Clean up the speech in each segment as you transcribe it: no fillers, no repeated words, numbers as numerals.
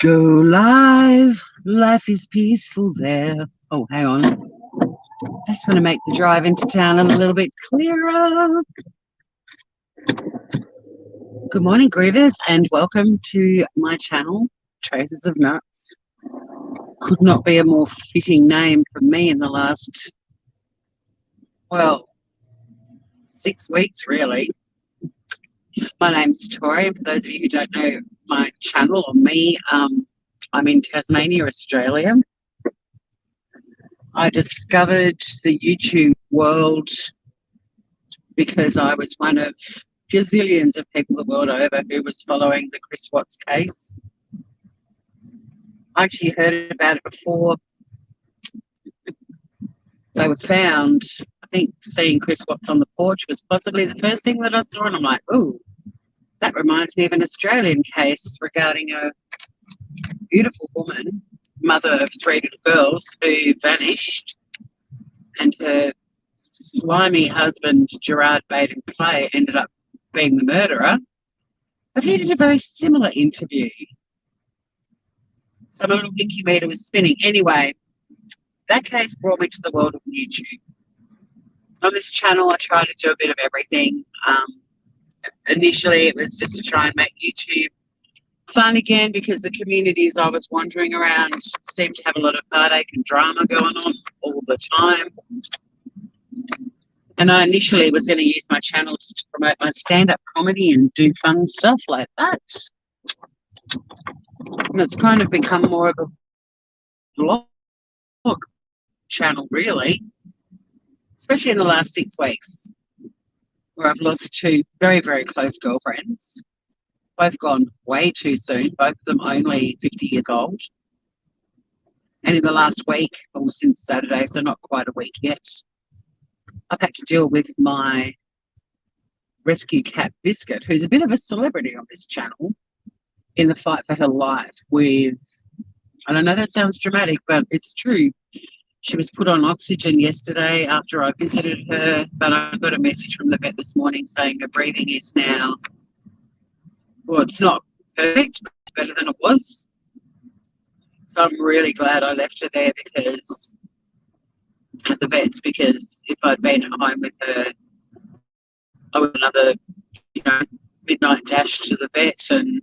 Go live. Life is peaceful there. Oh, hang on. That's going to make the drive into town a little bit clearer. Good morning, Grievers, and welcome to my channel, Traces of Nuts. Could not be a more fitting name for me in the last, 6 weeks, really. My name's Tori, and for those of you who don't know my channel or me, I'm in Tasmania, Australia. I discovered the YouTube world because I was one of gazillions of people the world over who was following the Chris Watts case. I actually heard about it before they were found. I think seeing Chris Watts on the porch was possibly the first thing that I saw, and I'm like, ooh, that reminds me of an Australian case regarding a beautiful woman, mother of 3 little girls, who vanished, and her slimy husband, Gerard Baden Clay, ended up being the murderer. But he did a very similar interview. So my little Winky meter was spinning. Anyway, that case brought me to the world of YouTube. On this channel, I try to do a bit of everything. Initially, it was just to try and make YouTube fun again because the communities I was wandering around seemed to have a lot of heartache and drama going on all the time. And I initially was going to use my channel just to promote my stand-up comedy and do fun stuff like that. And it's kind of become more of a vlog channel, really, especially in the last 6 weeks, where I've lost 2 very, very close girlfriends, both gone way too soon, both of them only 50 years old. And in the last week, or since Saturday, so not quite a week yet, I've had to deal with my rescue cat Biscuit, who's a bit of a celebrity on this channel, in the fight for her life with, and I know that sounds dramatic, but it's true. She was put on oxygen yesterday after I visited her, but I got a message from the vet this morning saying her breathing is now, well, it's not perfect, but it's better than it was. So I'm really glad I left her there because at the vets, because if I'd been at home with her, I would another, midnight dash to the vet. And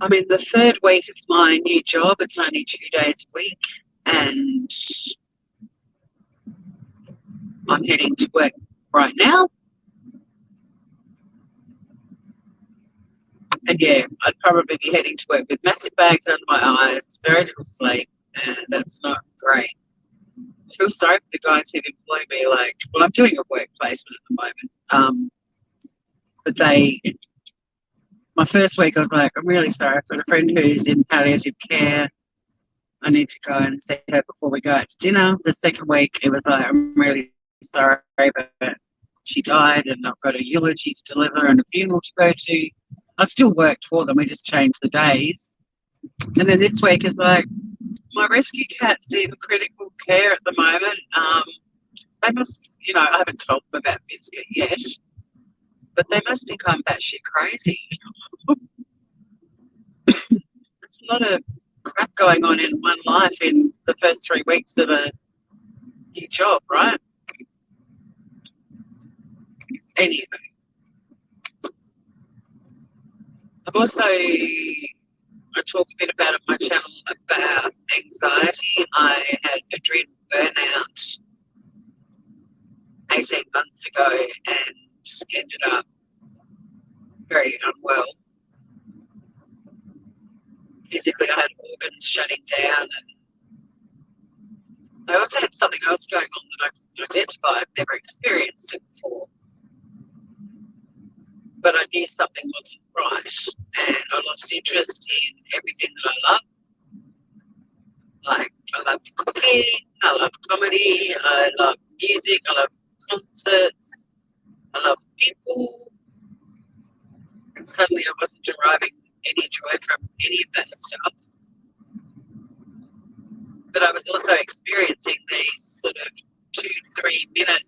I'm in the 3rd week of my new job. It's only 2 days a week, and I'm heading to work right now. And yeah, I'd probably be heading to work with massive bags under my eyes, very little sleep, and that's not great. I feel sorry for the guys who've employed me. I'm doing a work placement at the moment. But my first week I was like, I'm really sorry. I've got a friend who's in palliative care. I need to go and see her before we go out to dinner. The second week it was like, I'm really sorry, but she died and I've got a eulogy to deliver and a funeral to go to. I still worked for them. We just changed the days. And then this week is like, my rescue cat's in critical care at the moment. They must, I haven't told them about Biscuit yet, but they must think I'm batshit crazy. There's a lot of crap going on in one life in the first 3 weeks of a new job, right? Anyway, I talk a bit about it on my channel about anxiety. I had adrenal burnout 18 months ago and ended up very unwell. Physically, I had organs shutting down, and I also had something else going on that I couldn't identify. I'd never experienced it before. But I knew something wasn't right, and I lost interest in everything that I love. I love cooking, I love comedy, I love music, I love concerts, I love people. And suddenly I wasn't deriving any joy from any of that stuff. But I was also experiencing these sort of 2-3 minute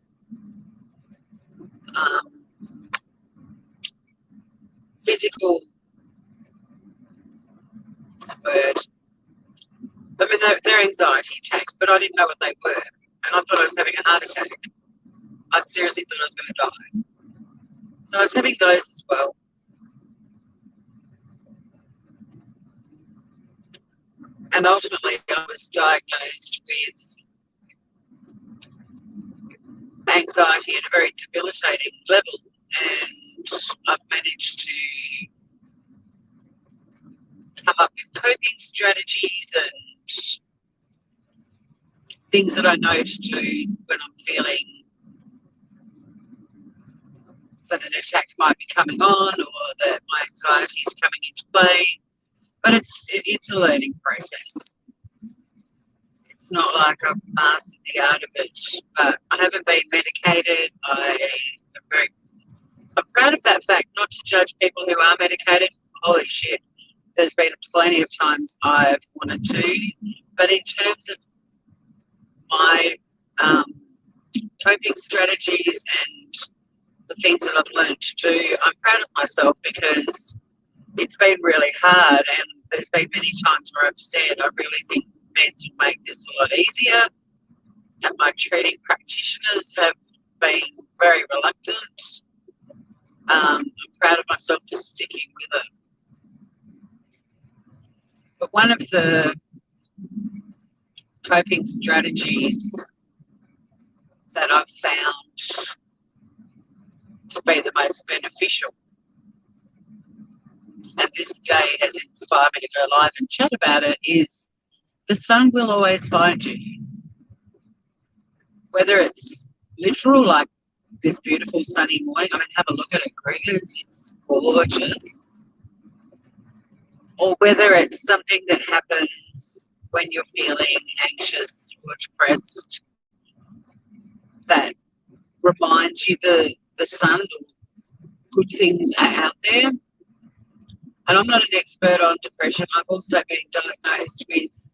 physical word. I mean, they're anxiety attacks, but I didn't know what they were. And I thought I was having a heart attack. I seriously thought I was going to die. So I was having those as well. And ultimately, I was diagnosed with anxiety at a very debilitating level. And I've managed to come up with coping strategies and things that I know to do when I'm feeling that an attack might be coming on or that my anxiety is coming into play. But it's a learning process. It's not like I've mastered the art of it, but I haven't been medicated. I'm proud of that fact, not to judge people who are medicated. Holy shit, there's been plenty of times I've wanted to, but in terms of my coping strategies and the things that I've learned to do, I'm proud of myself because it's been really hard, and there's been many times where I've said I really think meds will make this a lot easier, and my treating practitioners have been very reluctant. I'm proud of myself for sticking with it. But one of the coping strategies that I've found to be the most beneficial, and this day has inspired me to go live and chat about it, is the sun will always find you. Whether it's literal, like this beautiful sunny morning, I mean, have a look at it, Grievous, it's gorgeous. Or whether it's something that happens when you're feeling anxious or depressed that reminds you the sun or good things are out there. And I'm not an expert on depression. I've also been diagnosed with,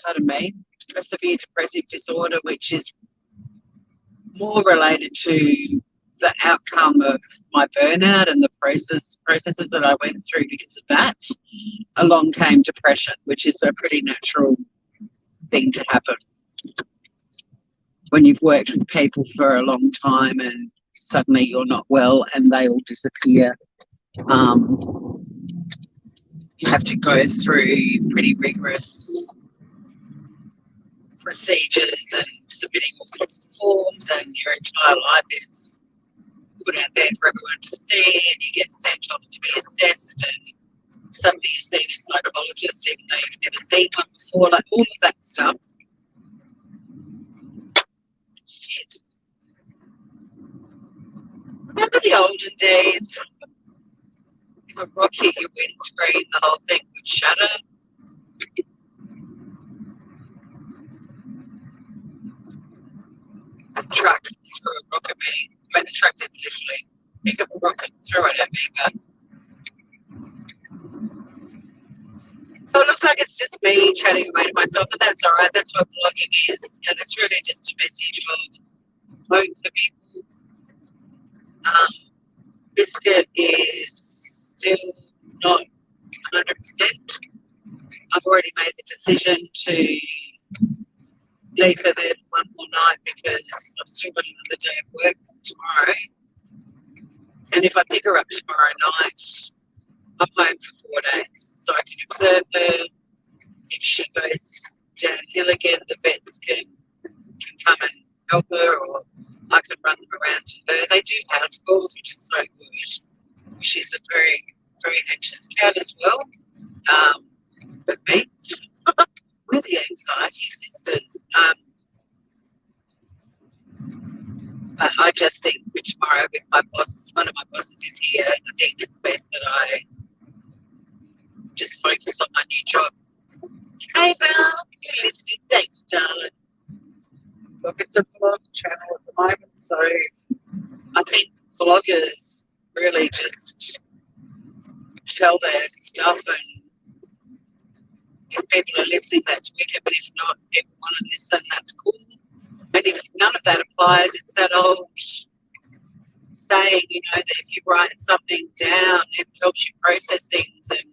pardon me, a severe depressive disorder, which is more related to the outcome of my burnout and the processes that I went through because of that. Along came depression, which is a pretty natural thing to happen when you've worked with people for a long time and suddenly you're not well and they all disappear. You have to go through pretty rigorous procedures and submitting all sorts of forms, and your entire life is put out there for everyone to see, and you get sent off to be assessed, and somebody is seeing a psychologist even though you've never seen one before, like all of that stuff. Shit. Remember the olden days? If a rock hit your windscreen, the whole thing would shatter. A truck threw a rock at me. I mean, the truck didn't literally pick up a rock and throw it at me, but... So it looks like it's just me chatting away to myself, and that's all right. That's what vlogging is, and it's really just a message of hope for people. Biscuit is still not 100%. I've already made the decision to leave her there for one more night because I've still got another day of work tomorrow. And if I pick her up tomorrow night, I'm home for 4 days. So I can observe her. If she goes downhill again, the vets can come and help her, or I can run them around to her. They do house calls, which is so good. She's a very, very anxious cat as well. That's me. We're the anxiety sisters. But I just think for tomorrow, with my boss, one of my bosses is here, I think it's best that I just focus on my new job. Hey Val, you're listening. Thanks, darling. Look, it's a vlog channel at the moment, so I think vloggers really just tell their stuff, and if people are listening, that's wicked, but if not, if people want to listen, that's cool. And if none of that applies, it's that old saying, you know, that if you write something down, it helps you process things. And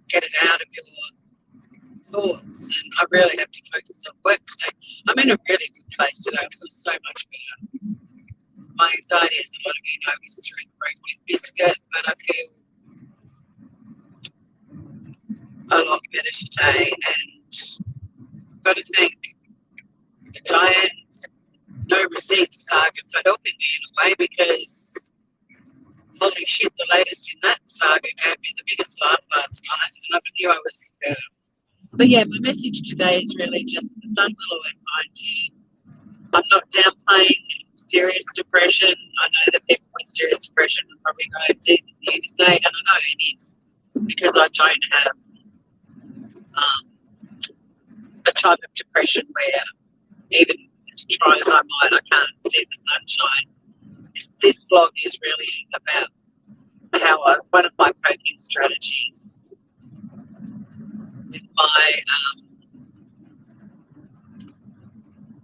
get it out of your thoughts, and I really have to focus on work today. I'm in a really good place today. I feel so much better. My anxiety, as a lot of you know, is through the roof with biscuit, but I feel a lot better today, and I've got to thank the Diane's no receipts saga for helping me in a way, because holy shit, the latest in that saga gave me the biggest laugh last night, and I knew I was better. But yeah, my message today is really just the sun will always find you. I'm not downplaying serious depression. I know that people with serious depression are probably go, it's easy for you to say, and I know it is, because I don't have a type of depression where even as try as I might, I can't see the sunshine. This blog is really about how one of my coping strategies with my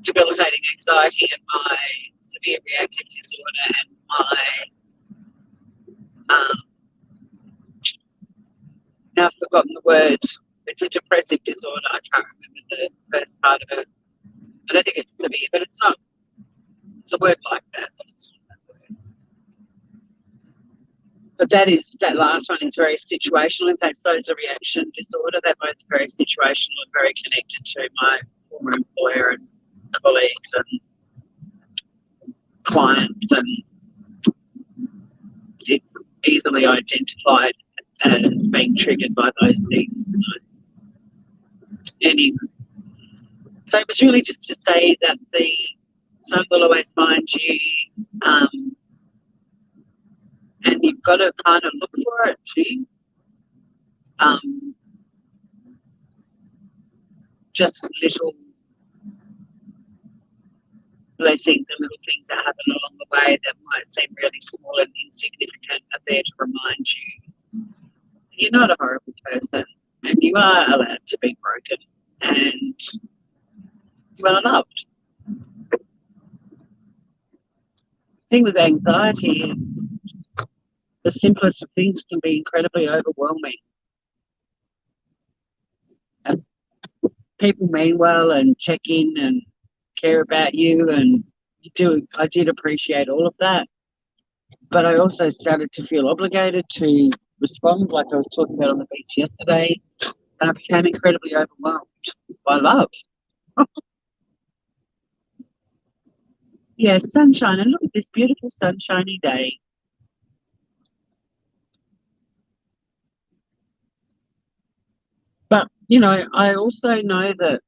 debilitating anxiety and my severe reactive disorder and my now I've forgotten the word. It's a depressive disorder. I can't remember the first part of it. I don't think it's severe, but it's not. It's a word like that, but it's not that word. But that last one is very situational. In fact, so is the reaction disorder. They're both very situational and very connected to my former employer and colleagues and clients, and it's easily identified as being triggered by those things. So, anyway, so it was really just to say that the sun will always find you, and you've got to kind of look for it too. Just little blessings and little things that happen along the way that might seem really small and insignificant are there to remind you you're not a horrible person, and you are allowed to be broken, and you are loved. The thing with anxiety is the simplest of things can be incredibly overwhelming. And people mean well and check in and care about you, and I did appreciate all of that, but I also started to feel obligated to respond, like I was talking about on the beach yesterday, and I became incredibly overwhelmed by love. Yeah, sunshine, and look at this beautiful sunshiny day. But, I also know that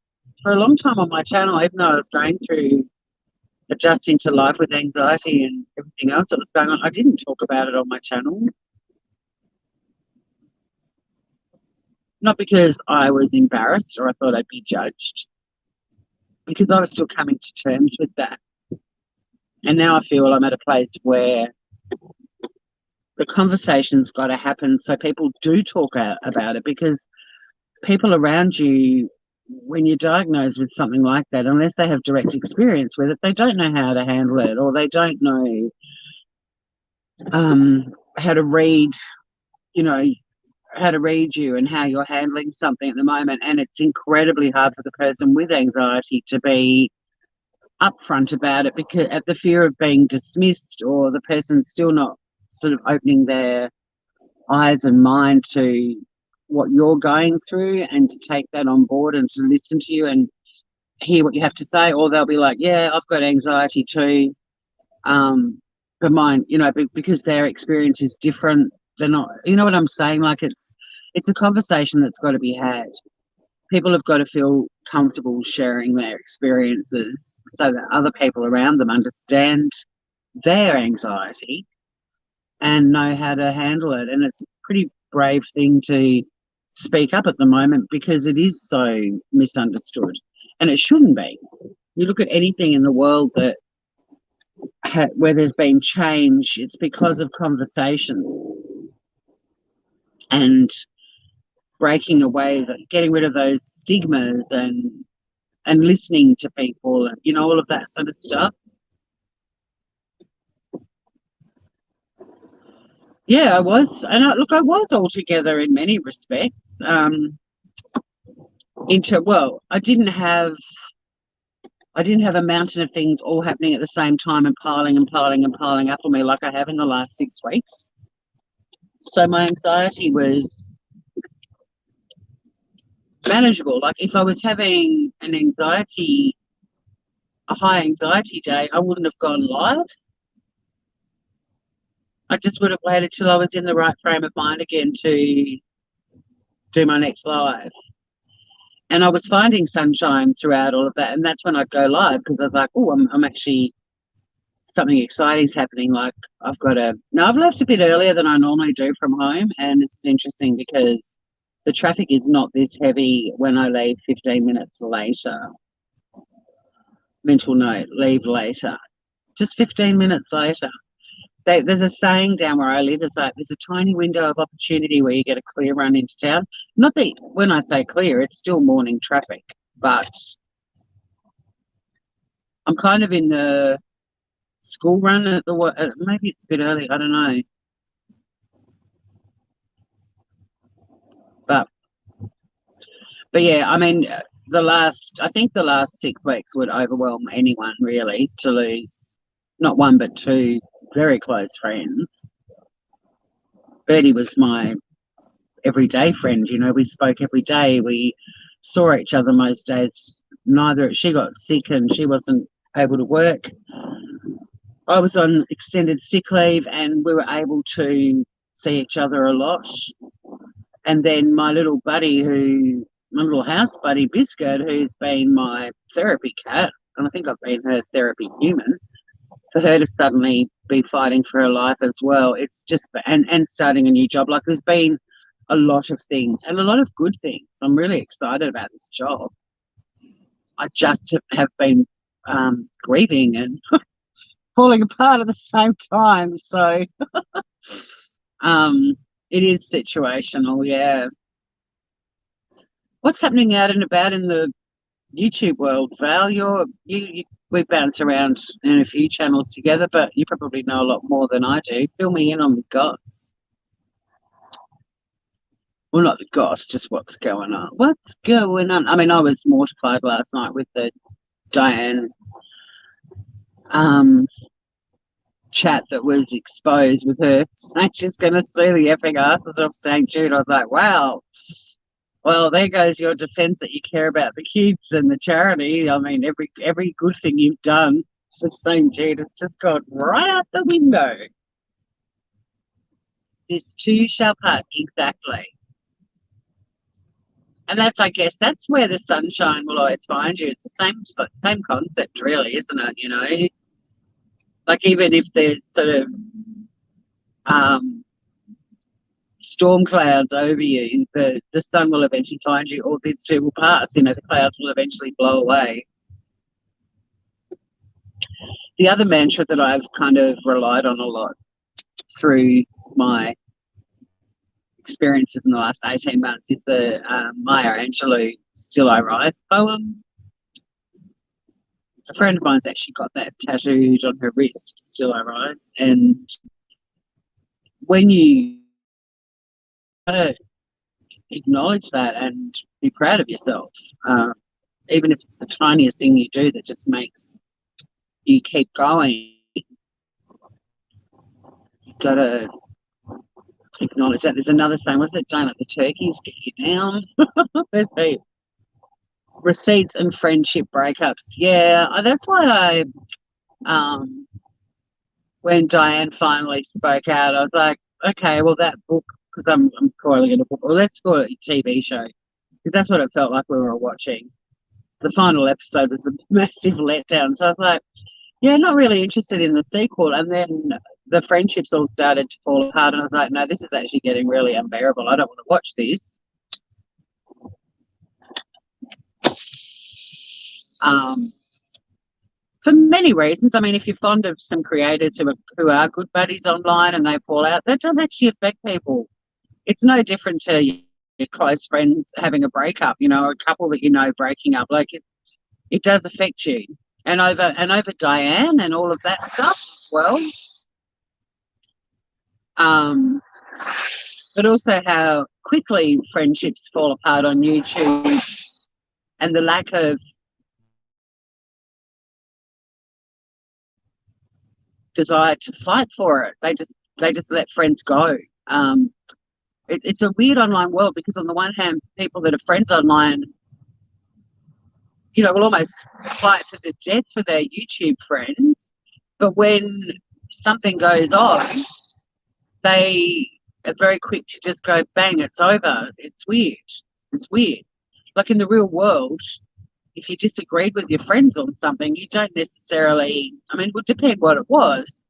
for a long time on my channel, even though I was going through adjusting to life with anxiety and everything else that was going on, I didn't talk about it on my channel. Not because I was embarrassed or I thought I'd be judged, because I was still coming to terms with that. And now I feel I'm at a place where the conversation's got to happen so people do talk about it, because people around you, when you're diagnosed with something like that, unless they have direct experience with it, they don't know how to handle it, or they don't know how to read, how to read you and how you're handling something at the moment. And it's incredibly hard for the person with anxiety to be upfront about it, because at the fear of being dismissed, or the person still not sort of opening their eyes and mind to what you're going through, and to take that on board and to listen to you and hear what you have to say. Or they'll be like, yeah, I've got anxiety too, but mine, because their experience is different. They're not, you know what I'm saying? Like, it's a conversation that's got to be had. People have got to feel comfortable sharing their experiences so that other people around them understand their anxiety and know how to handle it. And it's a pretty brave thing to speak up at the moment, because it is so misunderstood, and it shouldn't be. You look at anything in the world that where there's been change, it's because of conversations and breaking away, getting rid of those stigmas and listening to people, and all of that sort of stuff. Yeah, I was, and I was altogether in many respects. I didn't have a mountain of things all happening at the same time and piling and piling and piling up on me like I have in the last 6 weeks. So my anxiety was manageable. Like if I was having a high anxiety day, I wouldn't have gone live. I just would have waited till I was in the right frame of mind again to do my next live. And I was finding sunshine throughout all of that. And that's when I'd go live because I was like, oh, I'm actually, something exciting's happening. Like I've left a bit earlier than I normally do from home. And this is interesting because the traffic is not this heavy when I leave 15 minutes later. Mental note, leave later. Just 15 minutes later. There's a saying down where I live, it's like there's a tiny window of opportunity where you get a clear run into town. Not that when I say clear, it's still morning traffic, but I'm kind of in the school run at maybe it's a bit early, I don't know. But yeah, I mean, I think the last 6 weeks would overwhelm anyone really to lose not one but two very close friends. Bertie was my everyday friend. You know, we spoke every day. We saw each other most days. She got sick and she wasn't able to work. I was on extended sick leave and we were able to see each other a lot. And then my little house buddy, Biscuit, who's been my therapy cat, and I think I've been her therapy human, for her to suddenly be fighting for her life as well, it's just, and starting a new job. Like there's been a lot of things and a lot of good things. I'm really excited about this job. I just have been grieving and falling apart at the same time. So it is situational, yeah. What's happening out and about in the YouTube world, Val? We bounce around in a few channels together, but you probably know a lot more than I do. Fill me in on the goss. Well, not the goss, just what's going on. What's going on? I mean, I was mortified last night with the Diane chat that was exposed with her saying she's going to sue the effing asses of St. Jude. I was like, wow. Well, there goes your defence that you care about the kids and the charity. I mean, every good thing you've done for St. Jude has just gone right out the window. This too shall pass, exactly. And I guess that's where the sunshine will always find you. It's the same concept, really, isn't it? You know, like even if there's sort of storm clouds over you, the sun will eventually find you, or this too will pass. You know, the clouds will eventually blow away. The other mantra that I've kind of relied on a lot through my experiences in the last 18 months is the Maya Angelou Still I Rise poem. A friend of mine's actually got that tattooed on her wrist, Still I Rise. And when you gotta acknowledge that and be proud of yourself, even if it's the tiniest thing you do that just makes you keep going, you've got to acknowledge that. There's another saying, what's it? Don't let the turkeys get you down. There's the receipts and friendship breakups. Yeah, that's why when Diane finally spoke out, I was like, okay, well, that book, because I'm calling it a book, or let's call it a TV show, because that's what it felt like we were watching. The final episode was a massive letdown. So I was like, yeah, not really interested in the sequel. And then the friendships all started to fall apart. And I was like, no, this is actually getting really unbearable. I don't want to watch this. For many reasons. I mean, if you're fond of some creators who are good buddies online and they fall out, that does actually affect people. It's no different to your close friends having a breakup, you know, or a couple that you know breaking up. Like it does affect you. And over Diane and all of that stuff as well. Um, but also how quickly friendships fall apart on YouTube, and the lack of desire to fight for it. They just let friends go. Um, it's a weird online world because on the one hand, people that are friends online, will almost fight to the death for their YouTube friends, but when something goes on, they are very quick to just go bang, it's over. It's weird. It's weird. Like in the real world, if you disagreed with your friends on something, you don't necessarily, I mean, it would depend what it was,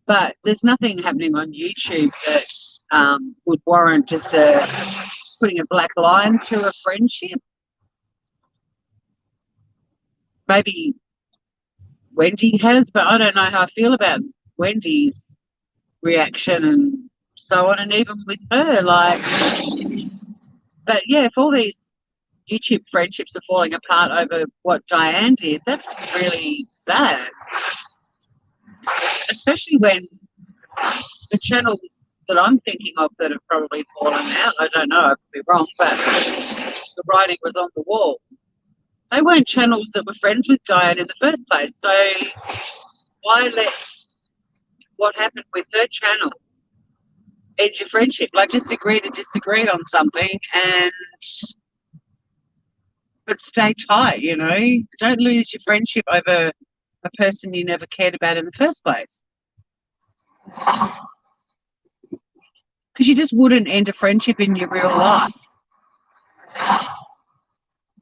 but there's nothing happening on YouTube that would warrant just putting a black line to a friendship. Maybe Wendy has, but I don't know how I feel about Wendy's reaction and so on, and even with her, like, but yeah, if all these YouTube friendships are falling apart over what Diane did, that's really sad, especially when the channels that I'm thinking of that have probably fallen out, I don't know, I could be wrong, but the writing was on the wall. They weren't channels that were friends with Diane in the first place, so why let what happened with her channel end your friendship? Like, just agree to disagree on something, but stay tight, Don't lose your friendship over a person you never cared about in the first place. Because you just wouldn't end a friendship in your real life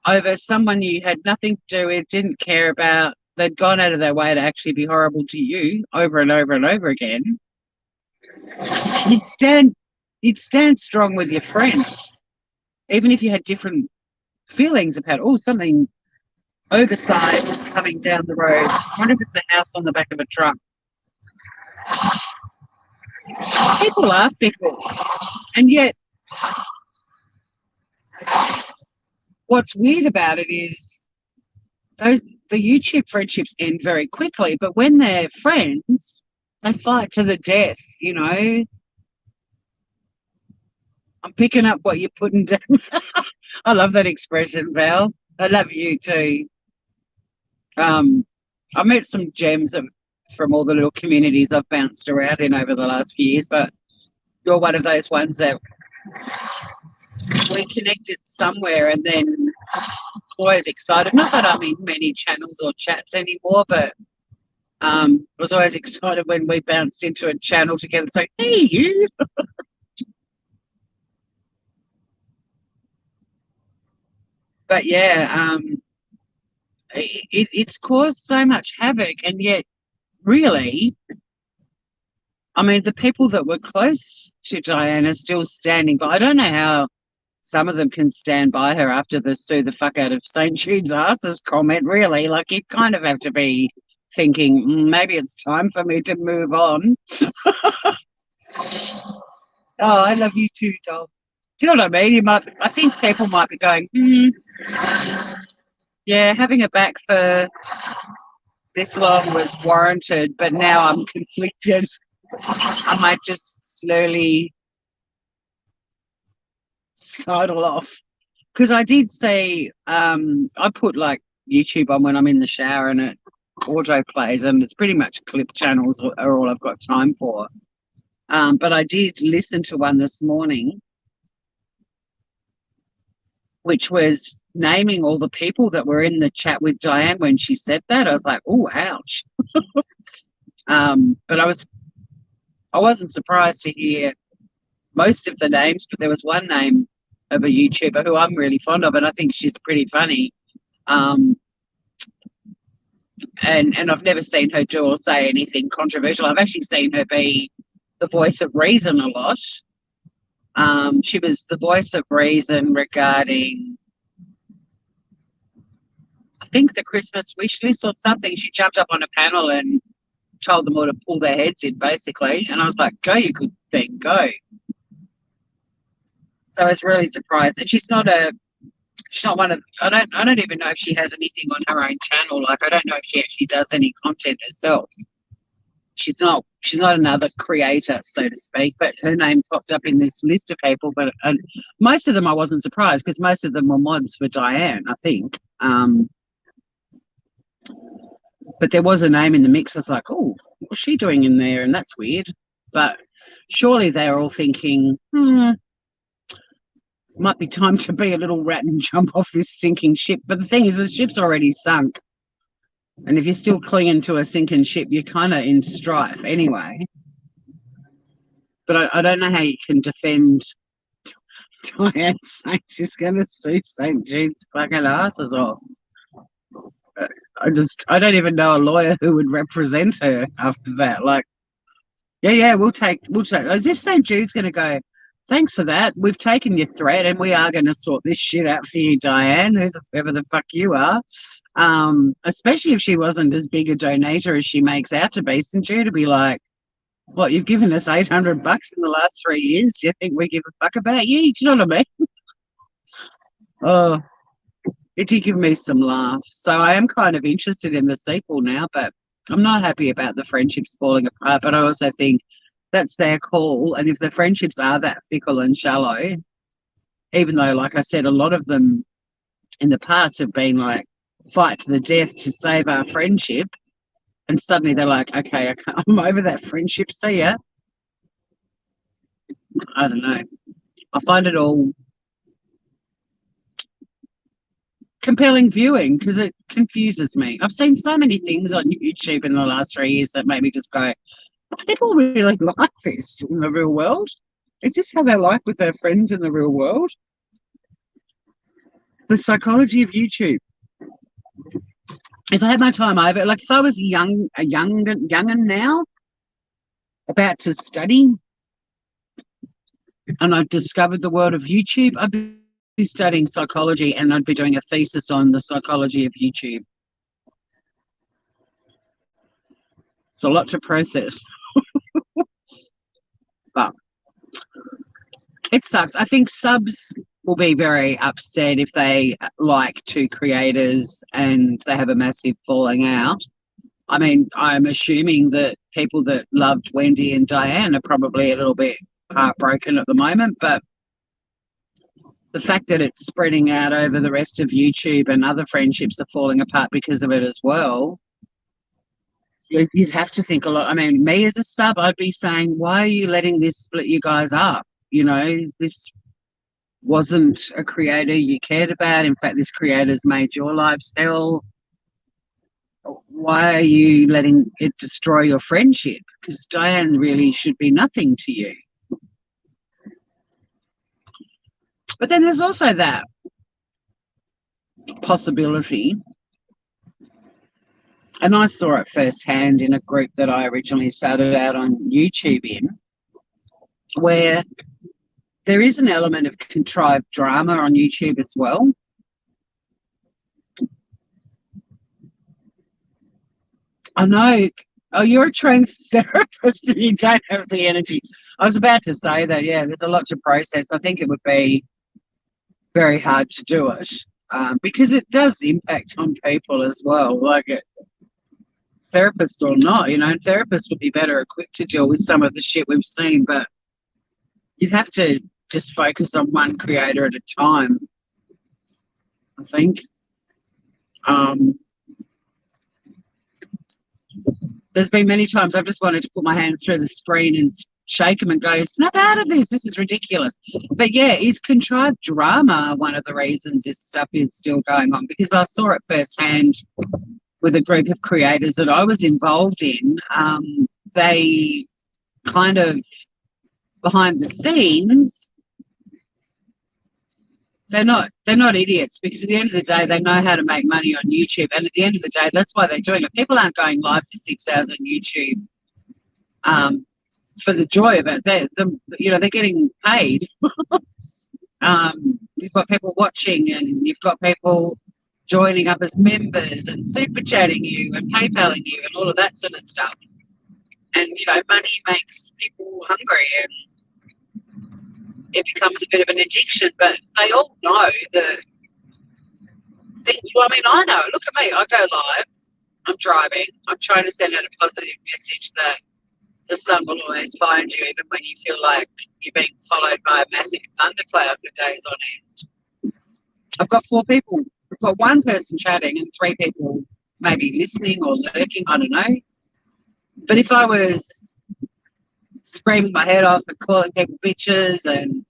over someone you had nothing to do with, didn't care about. They'd gone out of their way to actually be horrible to you over and over and over again. You'd stand strong with your friend, even if you had different feelings about, something oversized is coming down the road. I wonder if it's a house on the back of a truck. People are fickle, and yet what's weird about it is the YouTube friendships end very quickly, but when they're friends, they fight to the death. I'm picking up what you're putting down. I love that expression, Val. I love you too. I met some gems from all the little communities I've bounced around in over the last few years, but you're one of those ones that we connected somewhere and then always excited. Not that I'm in many channels or chats anymore, but I was always excited when we bounced into a channel together. So, hey, you. But yeah, it's caused so much havoc, and yet, really, I mean, the people that were close to Diane are still standing by. I don't know how some of them can stand by her after the sue the fuck out of St. Jude's asses comment, really. Like, you kind of have to be thinking, maybe it's time for me to move on. Oh, I love you too, doll. Do you know what I mean? I think people might be going, yeah, having a back for this long was warranted, but now I'm conflicted. I might just slowly sidle off. Because I did say, I put like YouTube on when I'm in the shower and it auto plays, and it's pretty much clip channels are all I've got time for. But I did listen to one this morning, which was naming all the people that were in the chat with Diane when she said that. I was like, oh, ouch. But I wasn't surprised to hear most of the names, but there was one name of a YouTuber who I'm really fond of, and I think she's pretty funny. And I've never seen her do or say anything controversial. I've actually seen her be the voice of reason a lot. She was the voice of reason regarding, I think, the Christmas wish list or something. She jumped up on a panel and told them all to pull their heads in, basically. And I was like, go, you good thing, go. So I was really surprised. And she's not one of, I don't even know if she has anything on her own channel. Like, I don't know if she actually does any content herself. she's not another creator, so to speak, but her name popped up in this list of people. But most of them I wasn't surprised because most of them were mods for Diane, I think. But there was a name in the mix. I was like, oh, what's she doing in there? And that's weird. But surely they're all thinking, might be time to be a little rat and jump off this sinking ship. But the thing is, the ship's already sunk. And if you're still clinging to a sinking ship, you're kind of in strife anyway. But I don't know how you can defend Diane saying she's going to sue St. Jude's fucking asses off. I don't even know a lawyer who would represent her after that. Like, yeah, we'll take, as if St. Jude's going to go, thanks for that. We've taken your threat and we are going to sort this shit out for you, Diane, whoever the fuck you are. Especially if she wasn't as big a donator as she makes out to be. St. Jude to be like, what, you've given us $800 in the last 3 years? Do you think we give a fuck about you? Do you know what I mean? Oh, it did give me some laughs. So I am kind of interested in the sequel now, but I'm not happy about the friendships falling apart. But I also think that's their call. And if the friendships are that fickle and shallow, even though, like I said, a lot of them in the past have been like, fight to the death to save our friendship, and suddenly they're like, okay, I'm over that friendship, see ya. I don't know. I find it all compelling viewing because it confuses me. I've seen so many things on YouTube in the last 3 years that make me just go, people really like this in the real world? Is this how they're like with their friends in the real world? The psychology of YouTube. If I had my time over, like if I was a young'un now, about to study, and I discovered the world of YouTube, I'd be studying psychology and I'd be doing a thesis on the psychology of YouTube. It's a lot to process. But it sucks. I think subs will be very upset if they like two creators and they have a massive falling out. I mean, I'm assuming that people that loved Wendy and Diane are probably a little bit heartbroken at the moment, but the fact that it's spreading out over the rest of YouTube and other friendships are falling apart because of it as well, you'd have to think a lot. I mean, me as a sub, I'd be saying, why are you letting this split you guys up? You know, this wasn't a creator you cared about. In fact, this creator's made your lives hell. Why are you letting it destroy your friendship? Because Diane really should be nothing to you. But then there's also that possibility, and I saw it firsthand in a group that I originally started out on YouTube in, where there is an element of contrived drama on YouTube as well. I know. Oh, you're a trained therapist and you don't have the energy. I was about to say that, yeah, there's a lot to process. I think it would be very hard to do it because it does impact on people as well, like therapist or not. You know, therapists would be better equipped to deal with some of the shit we've seen, but you'd have to just focus on one creator at a time, I think. There's been many times I've just wanted to put my hands through the screen and shake them and go, snap out of this. This is ridiculous. But yeah, is contrived drama one of the reasons this stuff is still going on? Because I saw it firsthand with a group of creators that I was involved in. They kind of, behind the scenes, they're not idiots, because at the end of the day, they know how to make money on YouTube. And at the end of the day, that's why they're doing it. People aren't going live for 6 hours on YouTube for the joy of it. They're getting paid. You've got people watching and you've got people joining up as members and super chatting you and PayPaling you and all of that sort of stuff. And, money makes people hungry and it becomes a bit of an addiction, but they all know the thing. Well, I mean, I know. Look at me. I go live. I'm driving. I'm trying to send out a positive message that the sun will always find you, even when you feel like you're being followed by a massive thundercloud for days on end. I've got 4 people. I've got 1 person chatting and 3 people maybe listening or lurking, I don't know. But if I was screaming my head off and calling people bitches and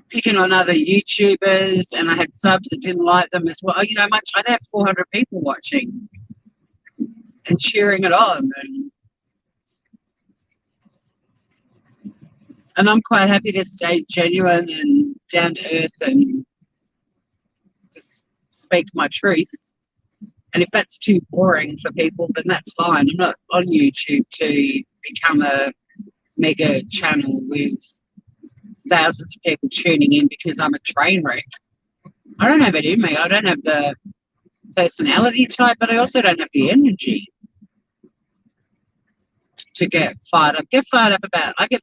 picking on other YouTubers, and I had subs that didn't like them as well, I'd have 400 people watching and cheering it on. And I'm quite happy to stay genuine and down to earth and just speak my truth. And if that's too boring for people, then that's fine. I'm not on YouTube to become a mega channel with thousands of people tuning in because I'm a train wreck. I don't have it in me. I don't have the personality type, but I also don't have the energy to get fired up. I get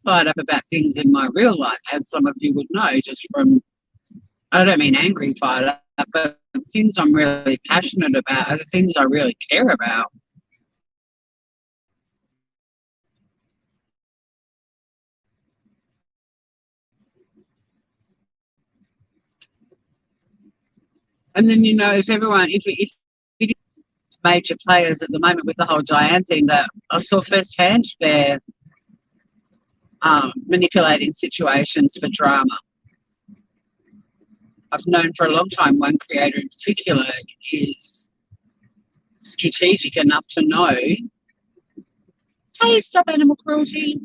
fired up about things in my real life, as some of you would know, just from, I don't mean angry fired up, but things I'm really passionate about are the things I really care about. And then, if major players at the moment with the whole Diane thing, that I saw firsthand, they're manipulating situations for drama. I've known for a long time one creator in particular is strategic enough to know, hey, stop animal cruelty.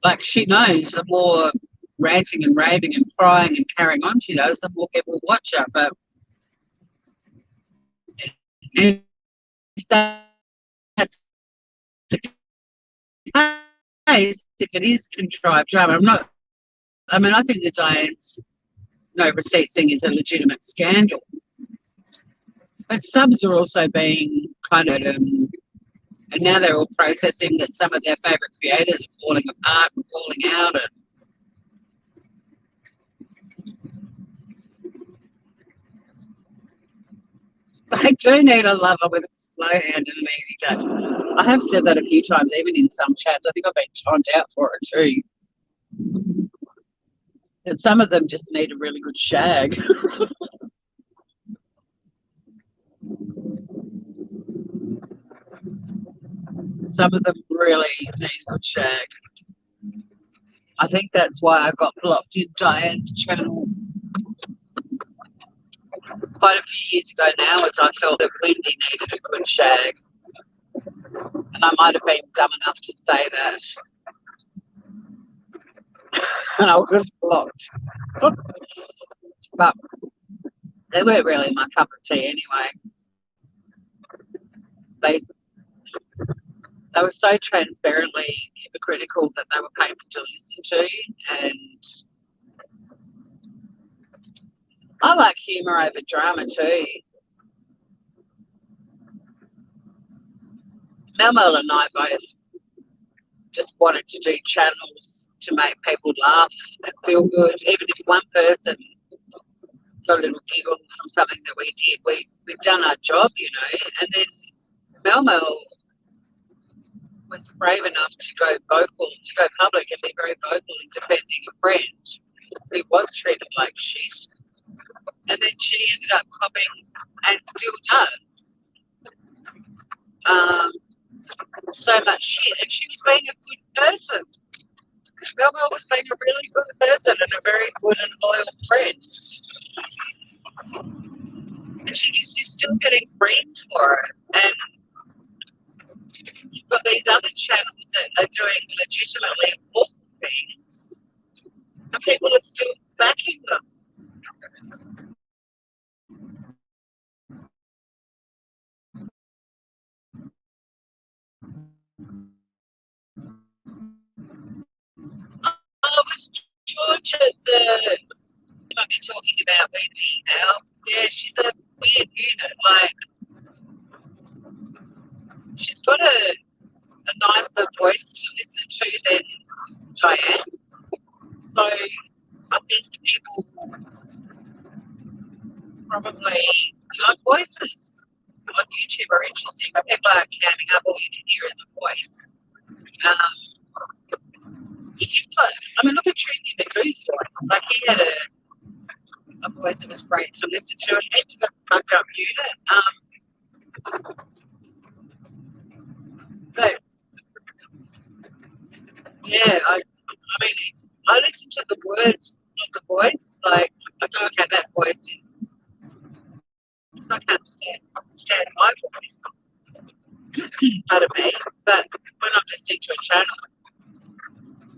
Like, she knows the more ranting and raving and crying and carrying on she does, the more people watch her. But if that's the case, if it is contrived drama, I think the Diane's no receipt thing is a legitimate scandal. But subs are also being kind of, and now they're all processing that some of their favourite creators are falling apart and falling out. And I do need a lover with a slow hand and an easy touch. I have said that a few times, even in some chats. I think I've been timed out for it too. And some of them just need a really good shag. Some of them really need a good shag. I think that's why I got blocked in Diane's channel quite a few years ago now, as I felt that Wendy needed a good shag. And I might have been dumb enough to say that. And I was blocked. But they weren't really my cup of tea anyway. They were so transparently hypocritical that they were painful to listen to. And I like humour over drama too. Mel and I both just wanted to do channels to make people laugh and feel good. Even if one person got a little giggle from something that we did, we've done our job, And then Mel was brave enough to go public and be very vocal in defending a friend who was treated like shit. And then she ended up copying, and still does, so much shit. And she was being a good person. Mel was being a really good person and a very good and loyal friend. And she's still getting framed for it. And you've got these other channels that are doing legitimately awful things, and people are still backing them. Oh, was Georgia you might be talking about Wendy now? Yeah, she's a weird unit. Like, she's got a nicer voice to listen to than Diane. So I think people probably like voices. on YouTube are interesting, but people are camming up, all you can hear is a voice. If you've got, I mean, look at Trudy the Goose voice. Like, he had a voice that was great to listen to. It was a fucked up unit. But yeah, I mean, I listen to the words, not the voice. Like, I go, okay, that voice is, because I can't stand my voice out of me. But when I'm listening to a channel,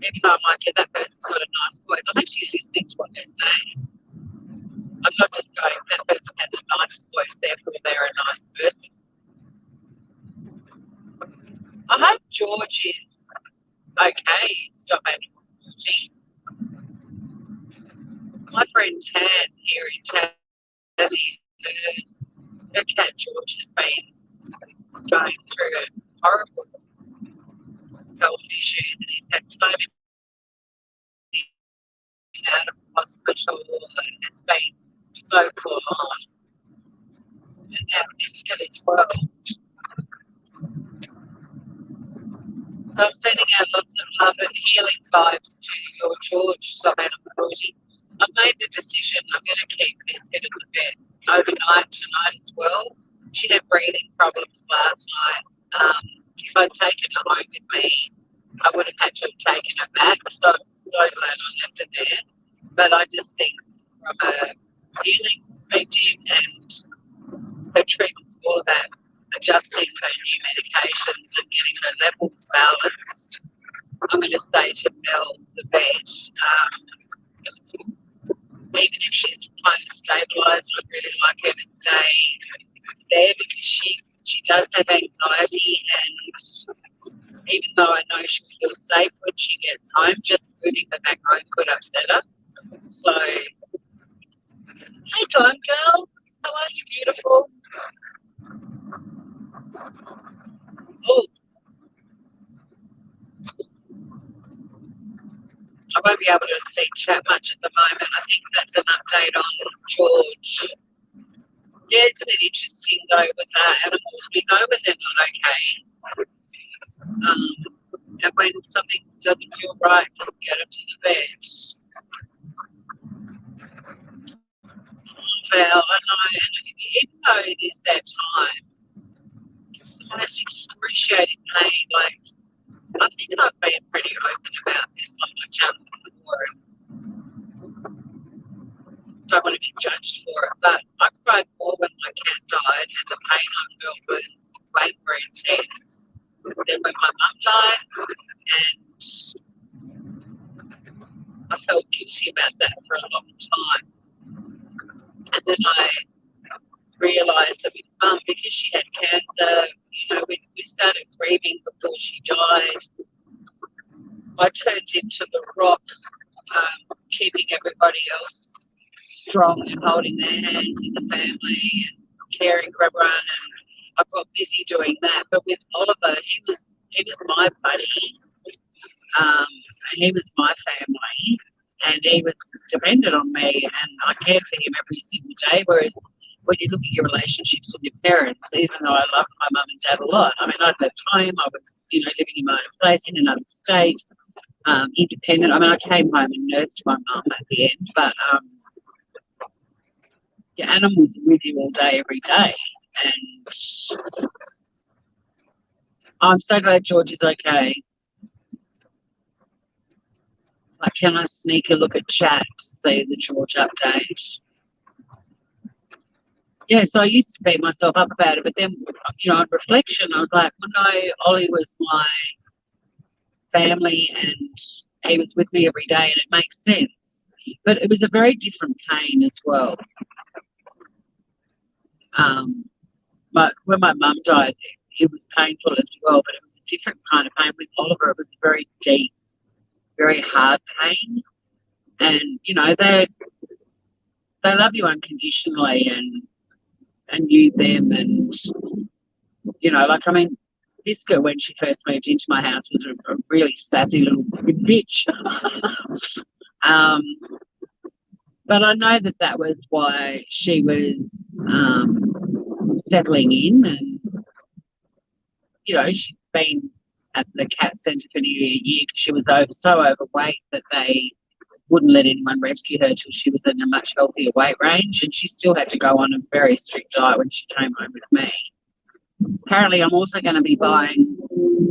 even though I might get that person's got a nice voice, I'm actually listening to what they're saying. I'm not just going, that person has a nice voice, therefore they're a nice person. I hope George is okay. Stop animal cruelty. My friend Tan here in Tassie, her cat George has been going through horrible health issues, and he's had so many out of hospital, and it's been so full on. And now Biscuit as well. So I'm sending out lots of love and healing vibes to your George, Stop Animal Cruelty. I've made the decision I'm going to keep Biscuit in the bed overnight tonight as well. She had breathing problems last night. If I'd taken her home with me, I would have had to have taken her back. So I'm so glad I left her there. But I just think from a healing perspective and her treatment's all about adjusting her new medications and getting her levels balanced. I'm going to say to Mel, the vet, even if she's kind of stabilised, I'd really like her to stay there because she does have anxiety, and even though I know she'll feel safe when she gets home, just moving her back home could upset her. So, hey, gone girl, how are you, beautiful? Oh, I won't be able to see chat much at the moment. I think that's an update on George. Yeah, isn't it interesting though with animals? We know when they're not okay. And when something doesn't feel right, just get them to the vet. Well, I know, and even though it is that time, it's the most excruciating pain. Like, I think I've been pretty open about this on my channel before, and don't want to be judged for it, but I cried more when my cat died, and the pain I felt was way more intense than when my mum died, and I felt guilty about that for a long time. And then I realised that with mum, because she had cancer, we started grieving before she died. I turned into the rock, keeping everybody else strong and holding their hands in the family and caring for everyone, and I got busy doing that. But with Oliver, he was my buddy, and he was my family, and he was dependent on me, and I cared for him every single day. Whereas when you look at your relationships with your parents, even though I loved my mum and dad a lot, I mean, I'd left home, I was, living in my own place in another state, independent. I mean, I came home and nursed my mum at the end, but your animals are with you all day, every day. And I'm so glad George is okay. Like, can I sneak a look at chat to see the George update? Yeah, so I used to beat myself up about it, but then, on reflection, I was like, well, no, Ollie was my family and he was with me every day, and it makes sense. But it was a very different pain as well. But when my mum died, it was painful as well, but it was a different kind of pain. With Oliver, it was very deep, very hard pain. And, they love you unconditionally, and you them, and, Biscuit, when she first moved into my house, was a really sassy little bitch. But I know that was why she was settling in, and she'd been at the cat centre for nearly a year because she was so overweight that they wouldn't let anyone rescue her till she was in a much healthier weight range, and she still had to go on a very strict diet when she came home with me. Apparently, I'm also going to be buying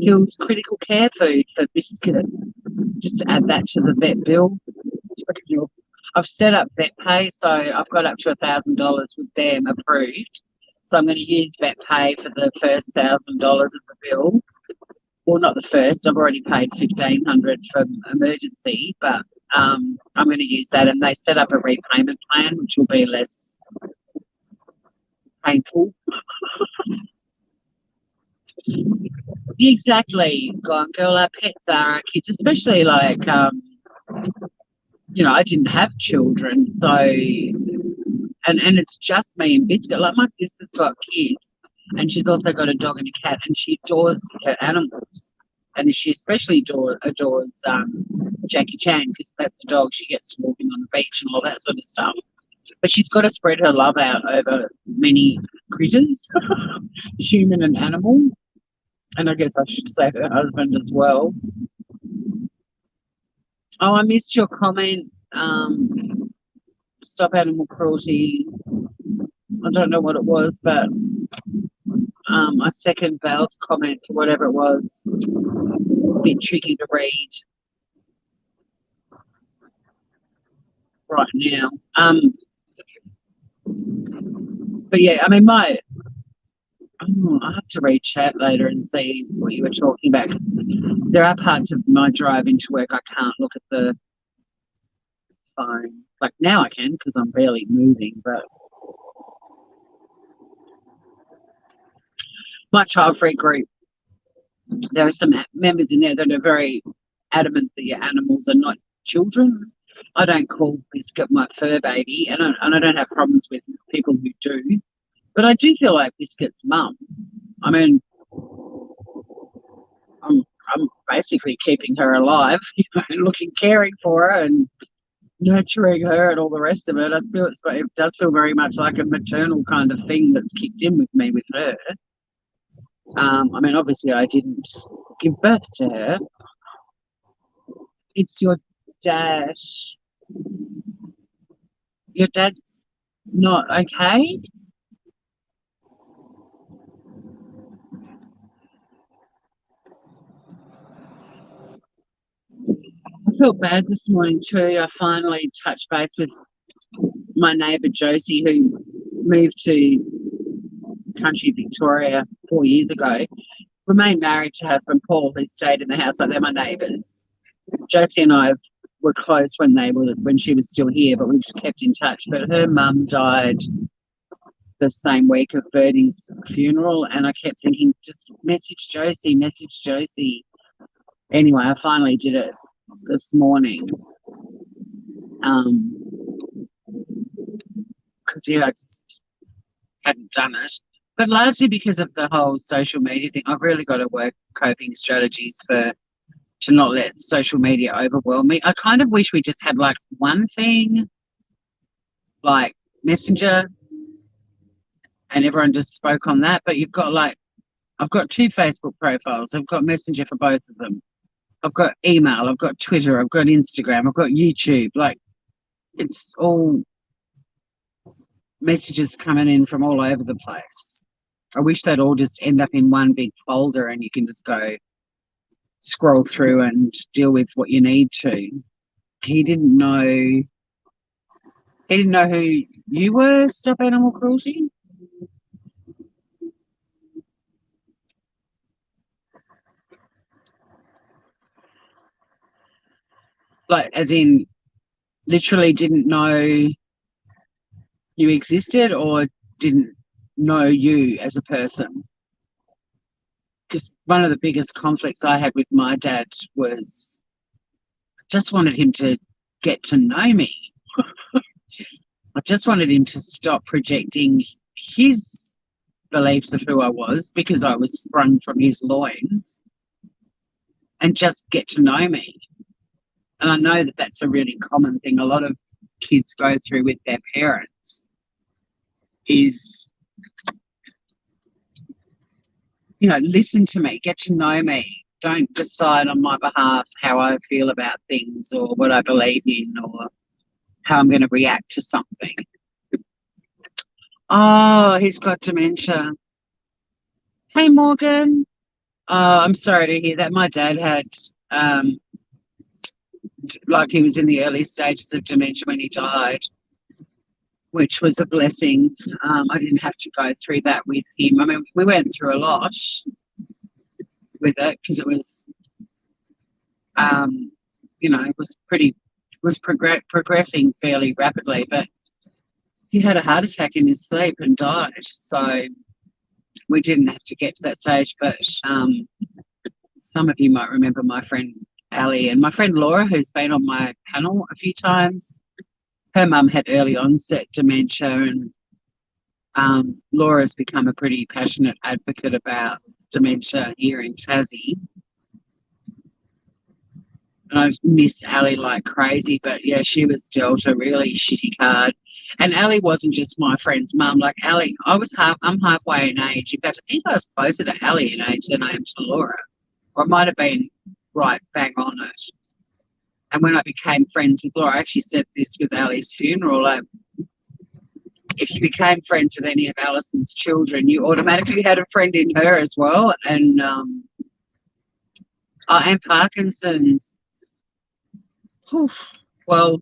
Hill's critical care food for Biscuit, just to add that to the vet bill. I've set up vet pay, so I've got up to $1,000 with them approved. So I'm going to use vet pay for the first $1,000 of the bill. Well, not the first. I've already paid $1,500 for emergency, but I'm going to use that. And they set up a repayment plan, which will be less painful. Exactly, Gone Girl. Our pets are our kids, especially like, I didn't have children, so, and it's just me and Biscuit. Like, my sister's got kids, and she's also got a dog and a cat, and she adores her animals. And she especially adores Jackie Chan, because that's the dog she gets to walking on the beach and all that sort of stuff. But she's got to spread her love out over many critters, human and animal. And I guess I should say her husband as well. Oh, I missed your comment. Stop animal cruelty. I don't know what it was, but I second Val's comment for whatever it was. It's a bit tricky to read right now. But yeah, I mean, I have to read chat later and see what you were talking about, because there are parts of my drive into work I can't look at the phone. Like now I can, because I'm barely moving, but my child-free group, there are some members in there that are very adamant that your animals are not children. I don't call Biscuit my fur baby, and I don't have problems with people who do, but I do feel like Biscuit's mum. I mean, I'm basically keeping her alive, caring for her and nurturing her and all the rest of it. I feel it does feel very much like a maternal kind of thing that's kicked in with me with her. I mean, obviously I didn't give birth to her. It's your dad. Your dad's not okay? I felt bad this morning too. I finally touched base with my neighbour Josie, who moved to country Victoria 4 years ago. Remained married to husband Paul, who stayed in the house. Like, they're my neighbours. Josie and I were close when she was still here, but we've kept in touch. But her mum died the same week of Birdie's funeral, and I kept thinking, just message Josie, message Josie. Anyway, I finally did it this morning. Because I just hadn't done it. But largely because of the whole social media thing, I've really got to work coping strategies to not let social media overwhelm me. I kind of wish we just had like one thing, like Messenger, and everyone just spoke on that. But you've got I've got 2 Facebook profiles. I've got Messenger for both of them. I've got email. I've got Twitter. I've got Instagram. I've got YouTube. Like, it's all messages coming in from all over the place. I wish they'd all just end up in one big folder and you can just go scroll through and deal with what you need to. He didn't know who you were, Stop Animal Cruelty? Like, as in, literally didn't know you existed, or didn't know you as a person? Because one of the biggest conflicts I had with my dad was I just wanted him to get to know me. I just wanted him to stop projecting his beliefs of who I was, because I was sprung from his loins, and just get to know me. And I know that that's a really common thing a lot of kids go through with their parents, is listen to me, get to know me. Don't decide on my behalf how I feel about things or what I believe in or how I'm going to react to something. Oh, he's got dementia. Hey, Morgan. Oh, I'm sorry to hear that. My dad had, um, like, he was in the early stages of dementia when he died, which was a blessing. I didn't have to go through that with him. I mean, we went through a lot with it because it was, it was progressing fairly rapidly. But he had a heart attack in his sleep and died. So we didn't have to get to that stage. But some of you might remember my friend Allie and my friend Laura, who's been on my panel a few times. Her mum had early onset dementia, and Laura's become a pretty passionate advocate about dementia here in Tassie. And I miss Ali like crazy, but yeah, she was dealt a really shitty card. And Ali wasn't just my friend's mum. Like Ali, I'm halfway in age. In fact, I think I was closer to Ali in age than I am to Laura, or it might have been right bang on it. And when I became friends with Laura, I actually said this with Ali's funeral. Like, if you became friends with any of Alison's children, you automatically had a friend in her as well. And and Parkinson's. Whew. Well,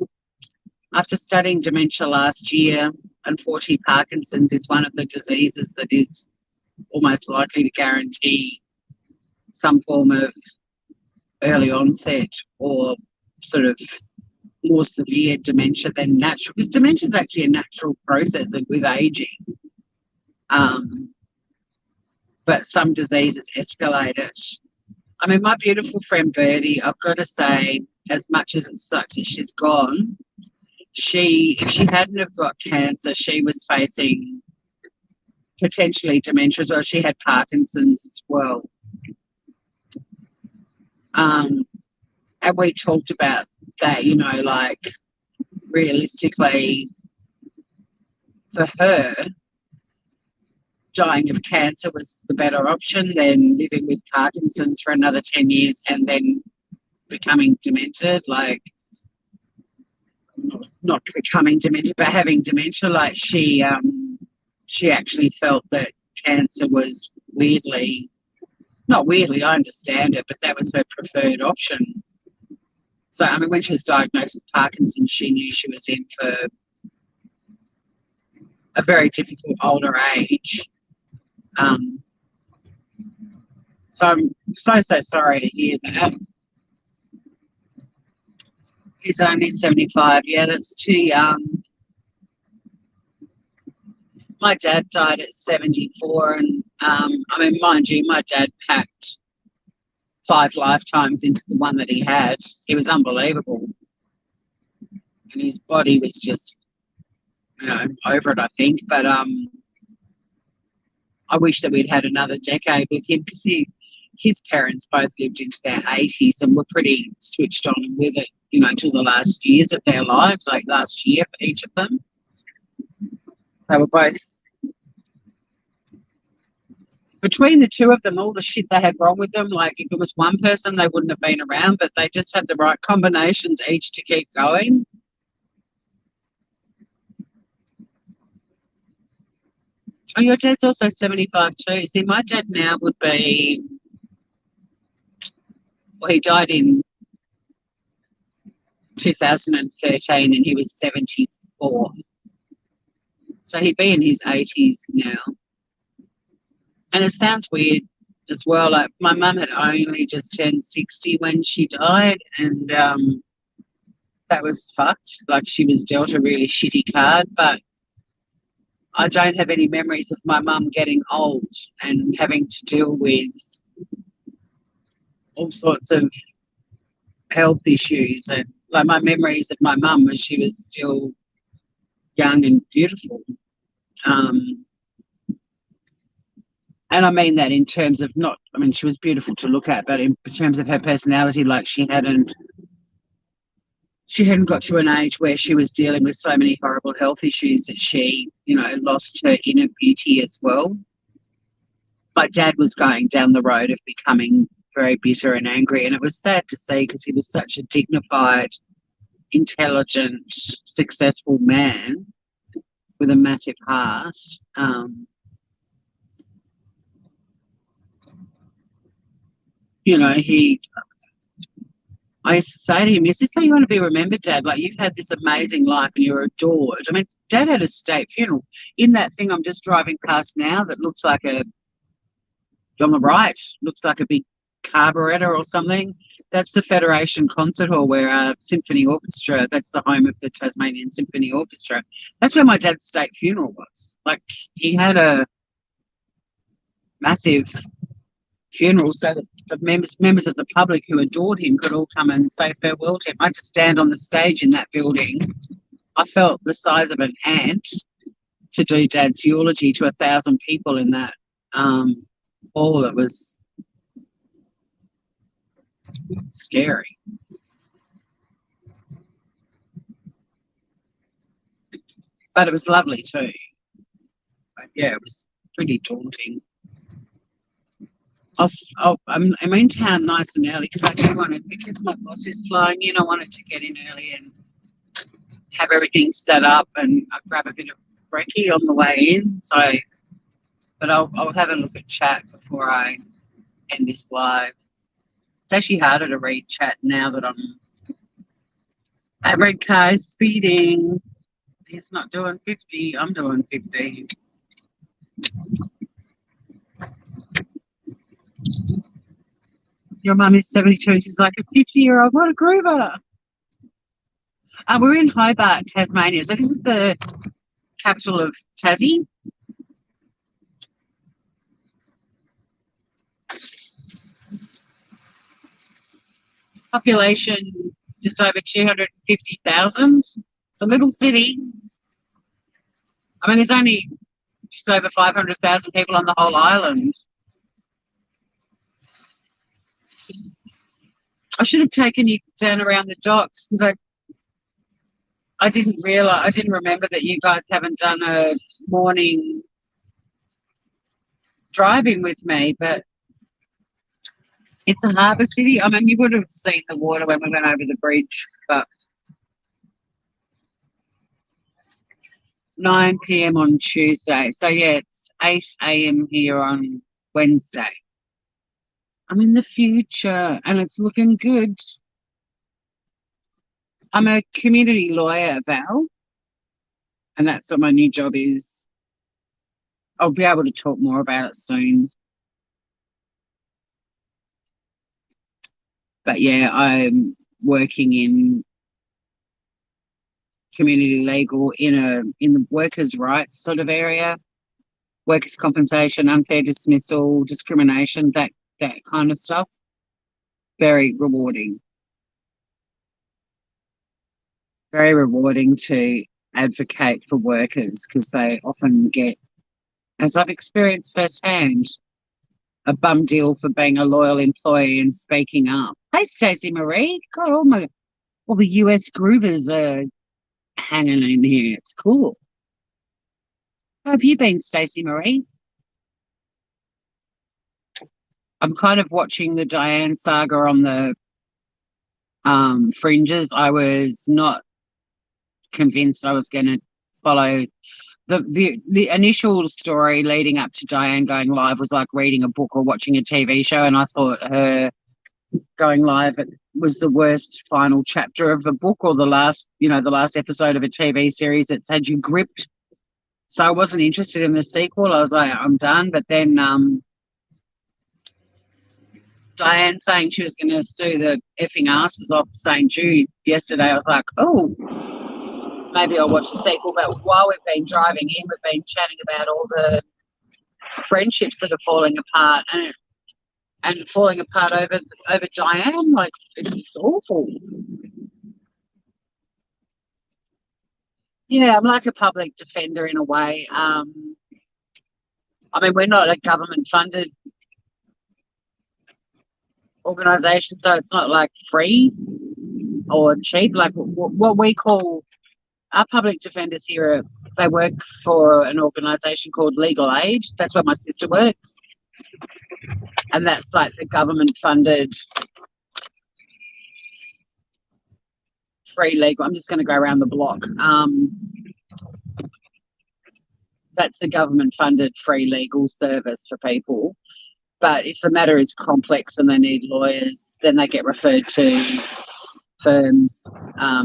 after studying dementia last year, unfortunately, Parkinson's is one of the diseases that is almost likely to guarantee some form of early onset or sort of more severe dementia than natural, because dementia is actually a natural process with aging. But some diseases escalate it. I mean, my beautiful friend Birdie, I've got to say, as much as it sucks that she's gone, if she hadn't have got cancer, she was facing potentially dementia as well. She had Parkinson's as well. And we talked about that, like realistically for her, dying of cancer was the better option than living with Parkinson's for another 10 years and then becoming demented. Like, not becoming demented, but having dementia. Like, she actually felt that cancer was not weirdly, I understand it, but that was her preferred option. So, I mean, when she was diagnosed with Parkinson's, she knew she was in for a very difficult older age. So I'm so sorry to hear that. He's only 75. Yeah, that's too young. My dad died at 74, and I mean, mind you, my dad packed 5 lifetimes into the one that he had. He was unbelievable, and his body was just, over it, I think. But I wish that we'd had another decade with him, because his parents both lived into their 80s and were pretty switched on with it, until the last years of their lives, like last year for each of them. They were both, between the two of them, all the shit they had wrong with them, like if it was one person, they wouldn't have been around, but they just had the right combinations each to keep going. Oh, your dad's also 75 too. See, my dad now would be, well, he died in 2013 and he was 74. So he'd be in his 80s now. And it sounds weird as well. Like, my mum had only just turned 60 when she died, and that was fucked. Like, she was dealt a really shitty card, but I don't have any memories of my mum getting old and having to deal with all sorts of health issues. And like, my memories of my mum was she was still young and beautiful. And I mean that in terms of she was beautiful to look at, but in terms of her personality, like, she hadn't got to an age where she was dealing with so many horrible health issues that she, lost her inner beauty as well. my dad was going down the road of becoming very bitter and angry, and it was sad to see because he was such a dignified, intelligent, successful man with a massive heart. You know, I used to say to him, is this how you want to be remembered, Dad? Like, you've had this amazing life and you're adored. I mean, Dad had a state funeral. In that thing I'm just driving past now that looks like on the right, looks like a big carburettor or something. That's the Federation Concert Hall where Symphony Orchestra, that's the home of the Tasmanian Symphony Orchestra. That's where my dad's state funeral was. Like, he had a massive funeral so that the members of the public who adored him could all come and say farewell to him. I had to stand on the stage in that building. I felt the size of an ant to do Dad's eulogy to 1,000 people in that hall. It was scary. But it was lovely too. But yeah, it was pretty daunting. I'm in town nice and early because I do want it, because my boss is flying in, I wanted to get in early and have everything set up and I'll grab a bit of brekkie on the way in. So, but I'll have a look at chat before I end this live. It's actually harder to read chat now that I'm at red car speeding. He's not doing 50, I'm doing 50. Your mum is 72. She's like a 50-year-old. What a groover. We're in Hobart, Tasmania. So this is the capital of Tassie. Population just over 250,000. It's a little city. I mean, there's only just over 500,000 people on the whole island. I should have taken you down around the docks because I didn't remember that you guys haven't done a morning driving with me, but it's a harbour city. I mean, you would have seen the water when we went over the bridge, but 9 p.m. on Tuesday. So, yeah, it's 8 a.m. here on Wednesday. I'm in the future and it's looking good. I'm a community lawyer, Val, and that's what my new job is. I'll be able to talk more about it soon. But yeah, I'm working in community legal in the workers' rights sort of area, workers' compensation, unfair dismissal, discrimination, that kind of stuff. Very rewarding. Very rewarding to advocate for workers because they often get, as I've experienced firsthand, a bum deal for being a loyal employee and speaking up. Hey, Stacey Marie. God, all the US groovers are hanging in here. It's cool. How have you been, Stacey Marie? I'm kind of watching the Diane saga on the fringes. I was not convinced I was going to follow the initial story leading up to Diane going live was like reading a book or watching a TV show, and I thought her going live was the worst final chapter of a book or the last episode of a TV series that's had you gripped. So I wasn't interested in the sequel. I was like, I'm done. But then Diane saying she was going to sue the effing asses off St. Jude yesterday, I was like, oh, maybe I'll watch the sequel. But while we've been driving in, we've been chatting about all the friendships that are falling apart and falling apart over Diane. Like, it's awful. Yeah, I'm like a public defender in a way. I mean, we're not a government-funded organisation, so it's not like free or cheap. Like what we call our public defenders here, they work for an organisation called Legal Aid. That's where my sister works. and that's like the government-funded free legal. I'm just going to go around the block. That's a government-funded free legal service for people. But if the matter is complex and they need lawyers, then they get referred to firms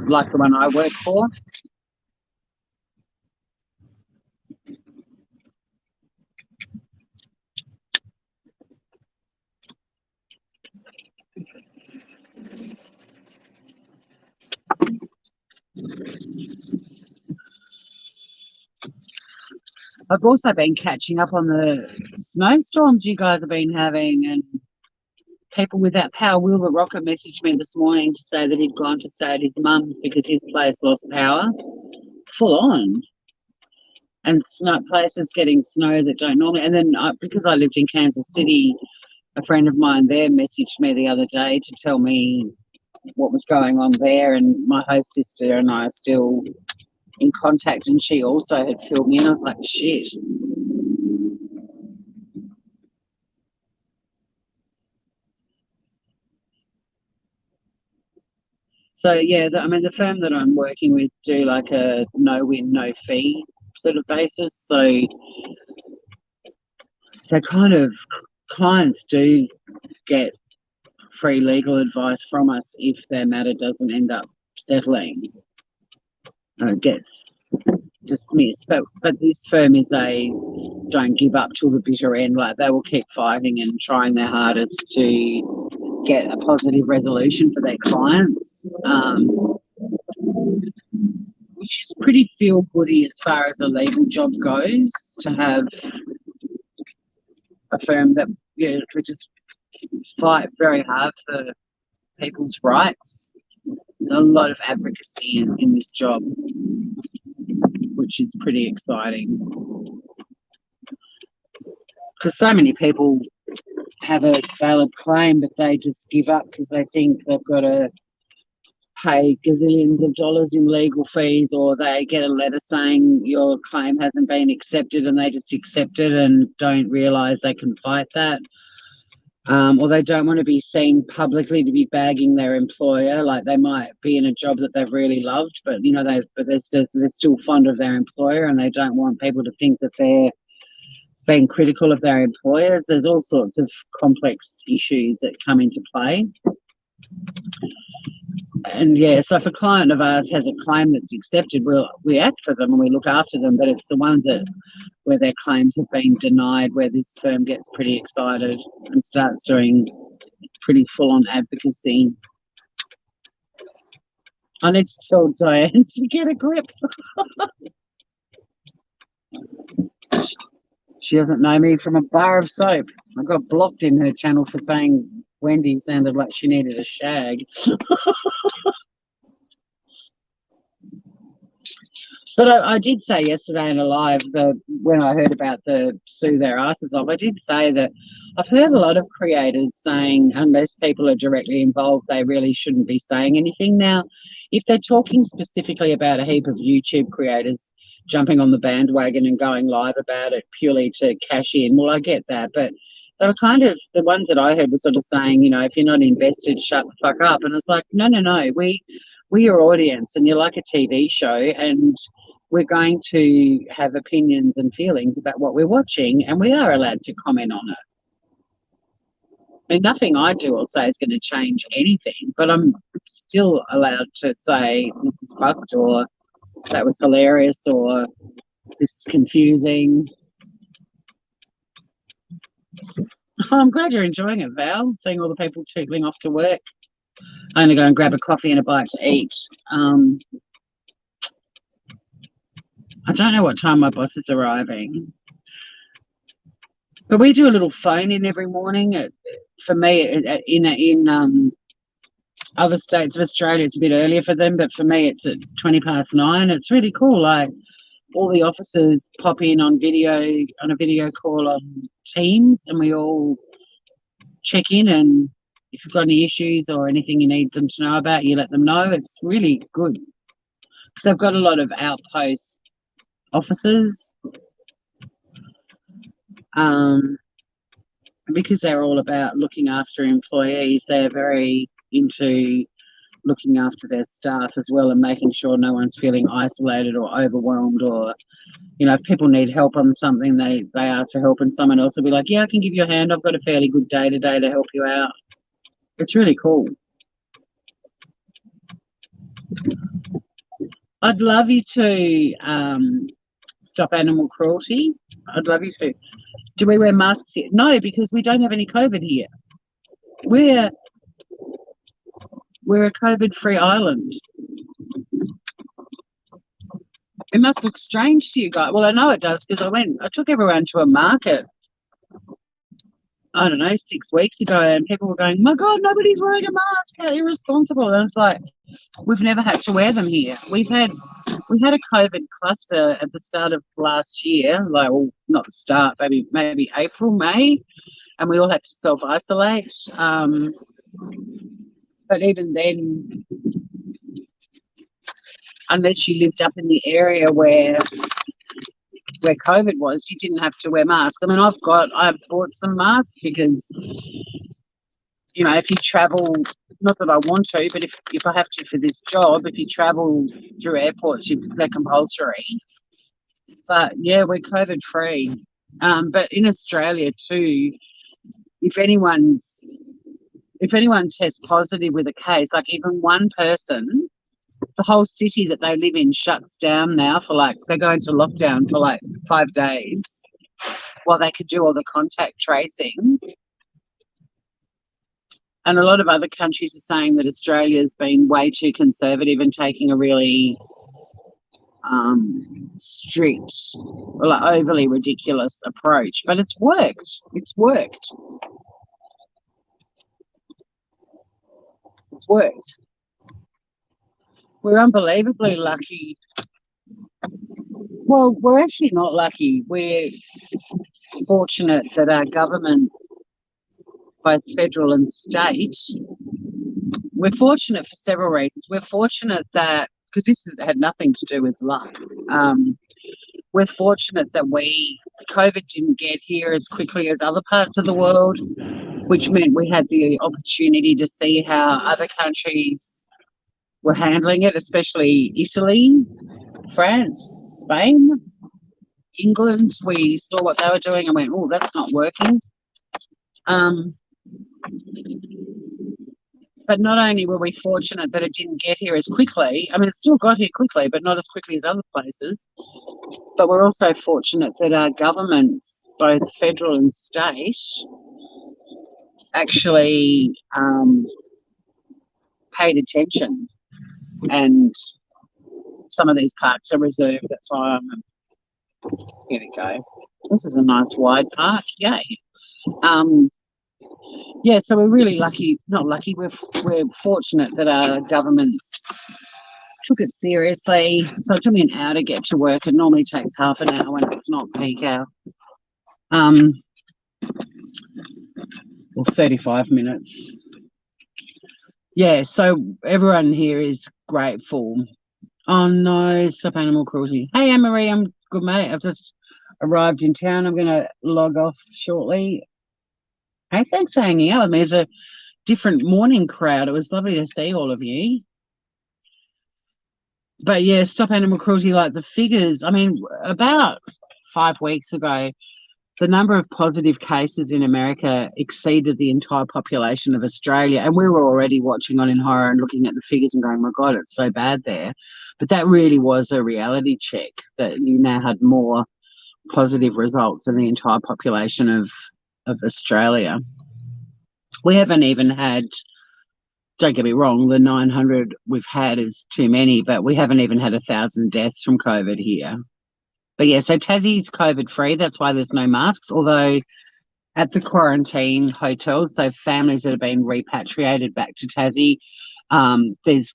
like the one I work for. I've also been catching up on the snowstorms you guys have been having, and people without power. Will the Rocket messaged me this morning to say that he'd gone to stay at his mum's because his place lost power. Full on. And snow places getting snow that don't normally. And then because I lived in Kansas City, a friend of mine there messaged me the other day to tell me what was going on there. And my host sister and I are still in contact, and she also had filled me in. I was like, shit. So yeah, the firm that I'm working with do like a no win, no fee sort of basis. So kind of clients do get free legal advice from us if their matter doesn't end up settling. It gets dismissed. But this firm is a don't give up till the bitter end. Like, they will keep fighting and trying their hardest to get a positive resolution for their clients, which is pretty feel goody as far as a legal job goes, to have a firm that could just fight very hard for people's rights. There's a lot of advocacy in this job, which is pretty exciting. Because so many people have a valid claim, but they just give up because they think they've got to pay gazillions of dollars in legal fees, or they get a letter saying your claim hasn't been accepted and they just accept it and don't realise they can fight that. Or they don't want to be seen publicly to be bagging their employer. Like, they might be in a job that they've really loved, but they're still fond of their employer, and they don't want people to think that they're being critical of their employers. There's all sorts of complex issues that come into play. And yeah, so if a client of ours has a claim that's accepted, we act for them and we look after them. But it's the ones where their claims have been denied where this firm gets pretty excited and starts doing pretty full-on advocacy. I need to tell Diane to get a grip. She doesn't know me from a bar of soap. I got blocked in her channel for saying Wendy sounded like she needed a shag. But I did say yesterday in a live, when I heard about the sue their asses off, I did say that I've heard a lot of creators saying unless people are directly involved, they really shouldn't be saying anything. Now, if they're talking specifically about a heap of YouTube creators jumping on the bandwagon and going live about it purely to cash in, well, I get that. But they were kind of, the ones that I heard were sort of saying, if you're not invested, shut the fuck up. And it's like, no, we're your audience and you're like a TV show, and we're going to have opinions and feelings about what we're watching, and we are allowed to comment on it. I mean, nothing I do or say is going to change anything, but I'm still allowed to say this is fucked, or that was hilarious, or this is confusing. Oh, I'm glad you're enjoying it, Val, seeing all the people tootling off to work. I'm going to go and grab a coffee and a bite to eat. I don't know what time my boss is arriving. But we do a little phone in every morning. For me, in other states of Australia, it's a bit earlier for them, but for me, it's at 9:20. It's really cool. Like, all the officers pop in on a video call on Teams, and we all check in. And if you've got any issues or anything you need them to know about, you let them know. It's really good because I've got a lot of outpost officers. because they're all about looking after employees, they're very into looking after their staff as well and making sure no one's feeling isolated or overwhelmed, or if people need help on something, they ask for help and someone else will be like, yeah, I can give you a hand, I've got a fairly good day today to help you out. It's really cool. I'd love you to stop animal cruelty. I'd love you to. Do we wear masks here? No, because we don't have any COVID here. We're a COVID-free island. It must look strange to you guys. Well, I know it does because I took everyone to a market, I don't know, 6 weeks ago, and people were going, my God, nobody's wearing a mask. How irresponsible. And it's like, we've never had to wear them here. We had a COVID cluster at the start of last year, well, not the start, maybe April, May, and we all had to self-isolate. But even then, unless you lived up in the area where COVID was, you didn't have to wear masks. I mean, I've bought some masks because, if you travel, not that I want to, but if I have to for this job, if you travel through airports, they're compulsory. But yeah, we're COVID free. But in Australia too, if anyone tests positive with a case, like even one person, the whole city that they live in shuts down now they're going to lockdown for 5 days while they could do all the contact tracing. And a lot of other countries are saying that Australia's been way too conservative and taking a really strict, overly ridiculous approach. But it's worked. It's worked. It's worked. We're unbelievably lucky. Well, we're actually not lucky. We're fortunate that our government, both federal and state, we're fortunate for several reasons. We're fortunate that, because this has had nothing to do with luck, we're fortunate that COVID didn't get here as quickly as other parts of the world, which meant we had the opportunity to see how other countries were handling it, especially Italy, France, Spain, England. We saw what they were doing and went, oh, that's not working. But not only were we fortunate that it didn't get here as quickly, I mean, it still got here quickly, but not as quickly as other places, but we're also fortunate that our governments, both federal and state, actually paid attention. And some of these parks are reserved. That's why here we go. This is a nice wide park. Yay. Yeah, so we're really lucky. Not lucky. We're fortunate that our governments took it seriously. So it took me an hour to get to work. It normally takes half an hour when it's not peak hour. Or 35 minutes. Yeah, so everyone here is grateful. Oh no, stop animal cruelty. Hey, Anne-Marie, I'm good, mate. I've just arrived in town. I'm going to log off shortly. Hey, thanks for hanging out with me. There's a different morning crowd. It was lovely to see all of you. But yeah, stop animal cruelty, the figures. I mean, about 5 weeks ago, the number of positive cases in America exceeded the entire population of Australia. And we were already watching on in horror and looking at the figures and going, my God, it's so bad there. But that really was a reality check that you now had more positive results than the entire population of Australia. We haven't even had, don't get me wrong, the 900 we've had is too many, but we haven't even had 1,000 deaths from COVID here. But yeah, so Tassie's COVID-free. That's why there's no masks. Although at the quarantine hotels, so families that have been repatriated back to Tassie, there's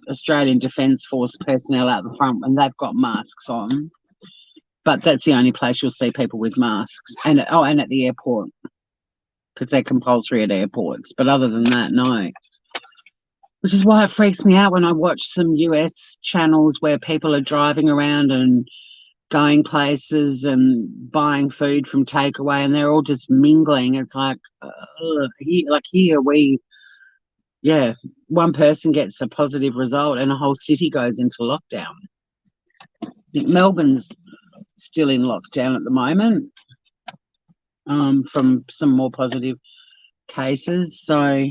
Australian Defence Force personnel out the front and they've got masks on. But that's the only place you'll see people with masks. And at the airport, because they're compulsory at airports. But other than that, no. Which is why it freaks me out when I watch some US channels where people are driving around and going places and buying food from takeaway, and they're all just mingling. It's like, here yeah, one person gets a positive result and a whole city goes into lockdown. I think Melbourne's still in lockdown at the moment, from some more positive cases. So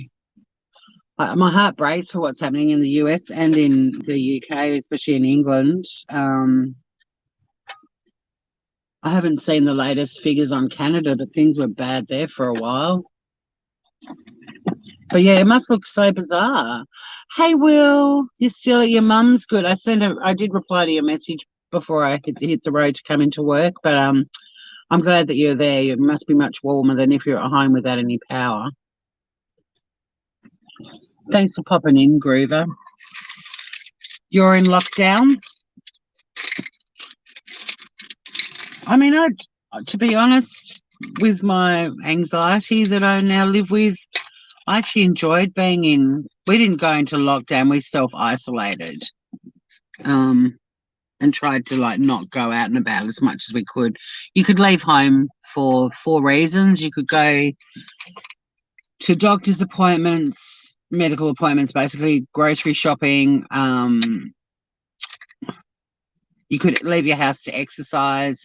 my heart breaks for what's happening in the US and in the UK, especially in England. I haven't seen the latest figures on Canada, but things were bad there for a while. But yeah, it must look so bizarre. Hey, Will, you're still at your mum's? Good. I did reply to your message before I hit the road to come into work, but I'm glad that you're there. It must be much warmer than if you're at home without any power. Thanks for popping in, Groover. You're in lockdown? I mean, to be honest, with my anxiety that I now live with, I actually enjoyed being in. We didn't go into lockdown. We self-isolated, and tried to not go out and about as much as we could. You could leave home for 4 reasons. You could go to doctor's appointments, medical appointments, basically grocery shopping. You could leave your house to exercise,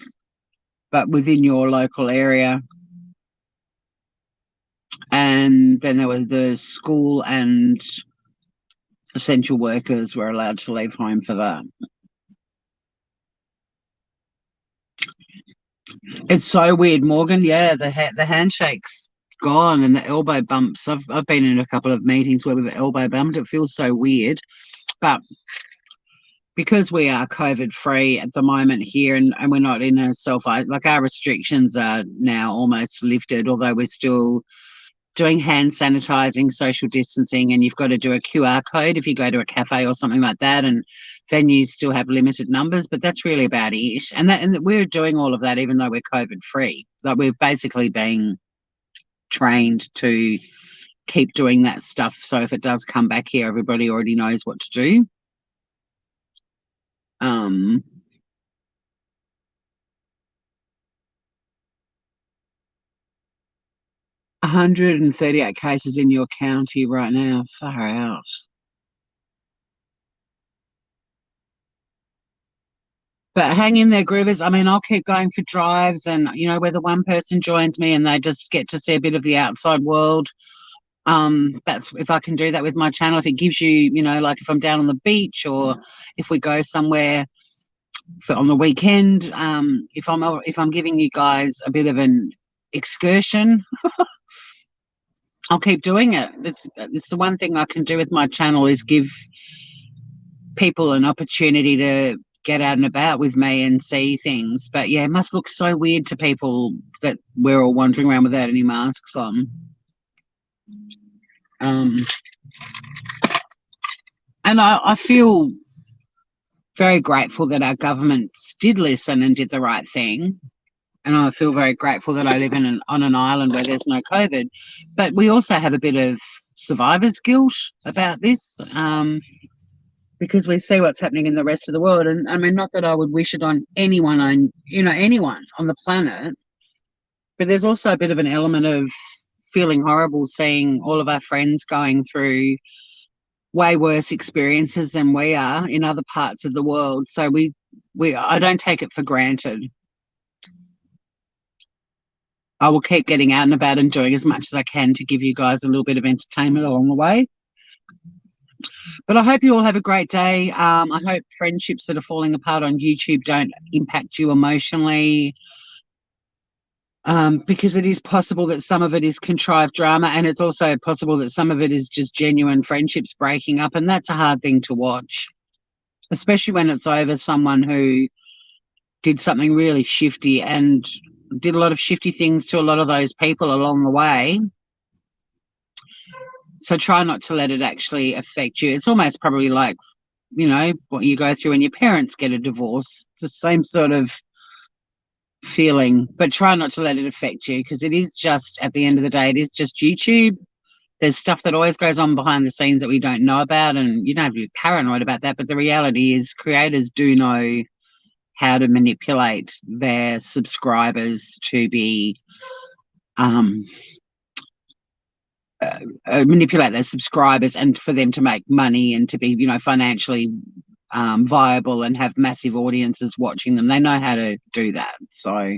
but within your local area. And then there was the school, and essential workers were allowed to leave home for that. It's so weird, Morgan. Yeah, the handshake's gone, and the elbow bumps. I've been in a couple of meetings where we've elbow bumped. It feels so weird, but because we are COVID free at the moment here, and we're not in a our restrictions are now almost lifted, although we're still doing hand sanitizing, social distancing, and you've got to do a QR code if you go to a cafe or something like that, and venues still have limited numbers, but that's really about it. And we're doing all of that even though we're COVID free. Like, we're basically being trained to keep doing that stuff, so if it does come back here, everybody already knows what to do. 138 cases in your county right now. Far out. But hang in there, Groovers. I mean, I'll keep going for drives, and whether one person joins me and they just get to see a bit of the outside world. That's if I can do that with my channel. If it gives you, like if I'm down on the beach, or if we go somewhere on the weekend, if I'm giving you guys a bit of an excursion, I'll keep doing it. It's the one thing I can do with my channel, is give people an opportunity to get out and about with me and see things. But yeah, it must look so weird to people that we're all wandering around without any masks on. And I feel very grateful that our governments did listen and did the right thing. And I feel very grateful that I live on an island where there's no COVID. But we also have a bit of survivor's guilt about this, because we see what's happening in the rest of the world. And I mean, not that I would wish it on anyone on the planet, but there's also a bit of an element of feeling horrible seeing all of our friends going through way worse experiences than we are in other parts of the world. So I don't take it for granted. I will keep getting out and about and doing as much as I can to give you guys a little bit of entertainment along the way. But I hope you all have a great day. I hope friendships that are falling apart on YouTube don't impact you emotionally, because it is possible that some of it is contrived drama, and it's also possible that some of it is just genuine friendships breaking up, and that's a hard thing to watch, especially when it's over someone who did something really shifty and did a lot of shifty things to a lot of those people along the way. So try not to let it actually affect you. It's almost probably like, what you go through when your parents get a divorce. It's the same sort of feeling, but try not to let it affect you, because it is just, at the end of the day, it is just YouTube. There's stuff that always goes on behind the scenes that we don't know about, and you don't have to be paranoid about that. But the reality is creators do know how to manipulate their subscribers to be manipulate their subscribers and for them to make money and to be, you know, financially viable and have massive audiences watching them. They know how to do that. So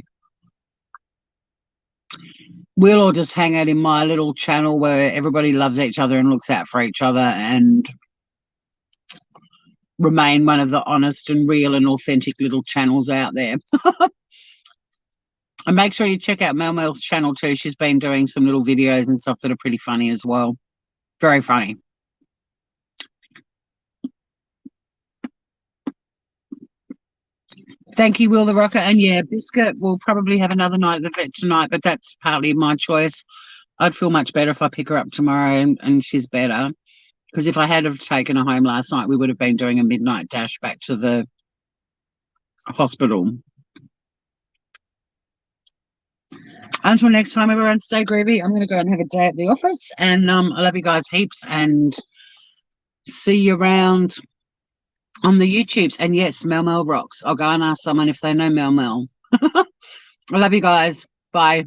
we'll all just hang out in my little channel where everybody loves each other and looks out for each other and remain one of the honest and real and authentic little channels out there. And make sure you check out Mel Mel's channel too. She's been doing some little videos and stuff that are pretty funny as well. Very funny. Thank you, Will the Rocker. And yeah, Biscuit will probably have another night at the vet tonight, but that's partly my choice. I'd feel much better if I pick her up tomorrow and she's better. Because if I had have taken her home last night, we would have been doing a midnight dash back to the hospital. Until next time, everyone, stay groovy. I'm going to go and have a day at the office. And I love you guys heaps and see you around on the YouTubes. And yes, Mel Mel rocks. I'll go and ask someone if they know Mel Mel. I love you guys. Bye.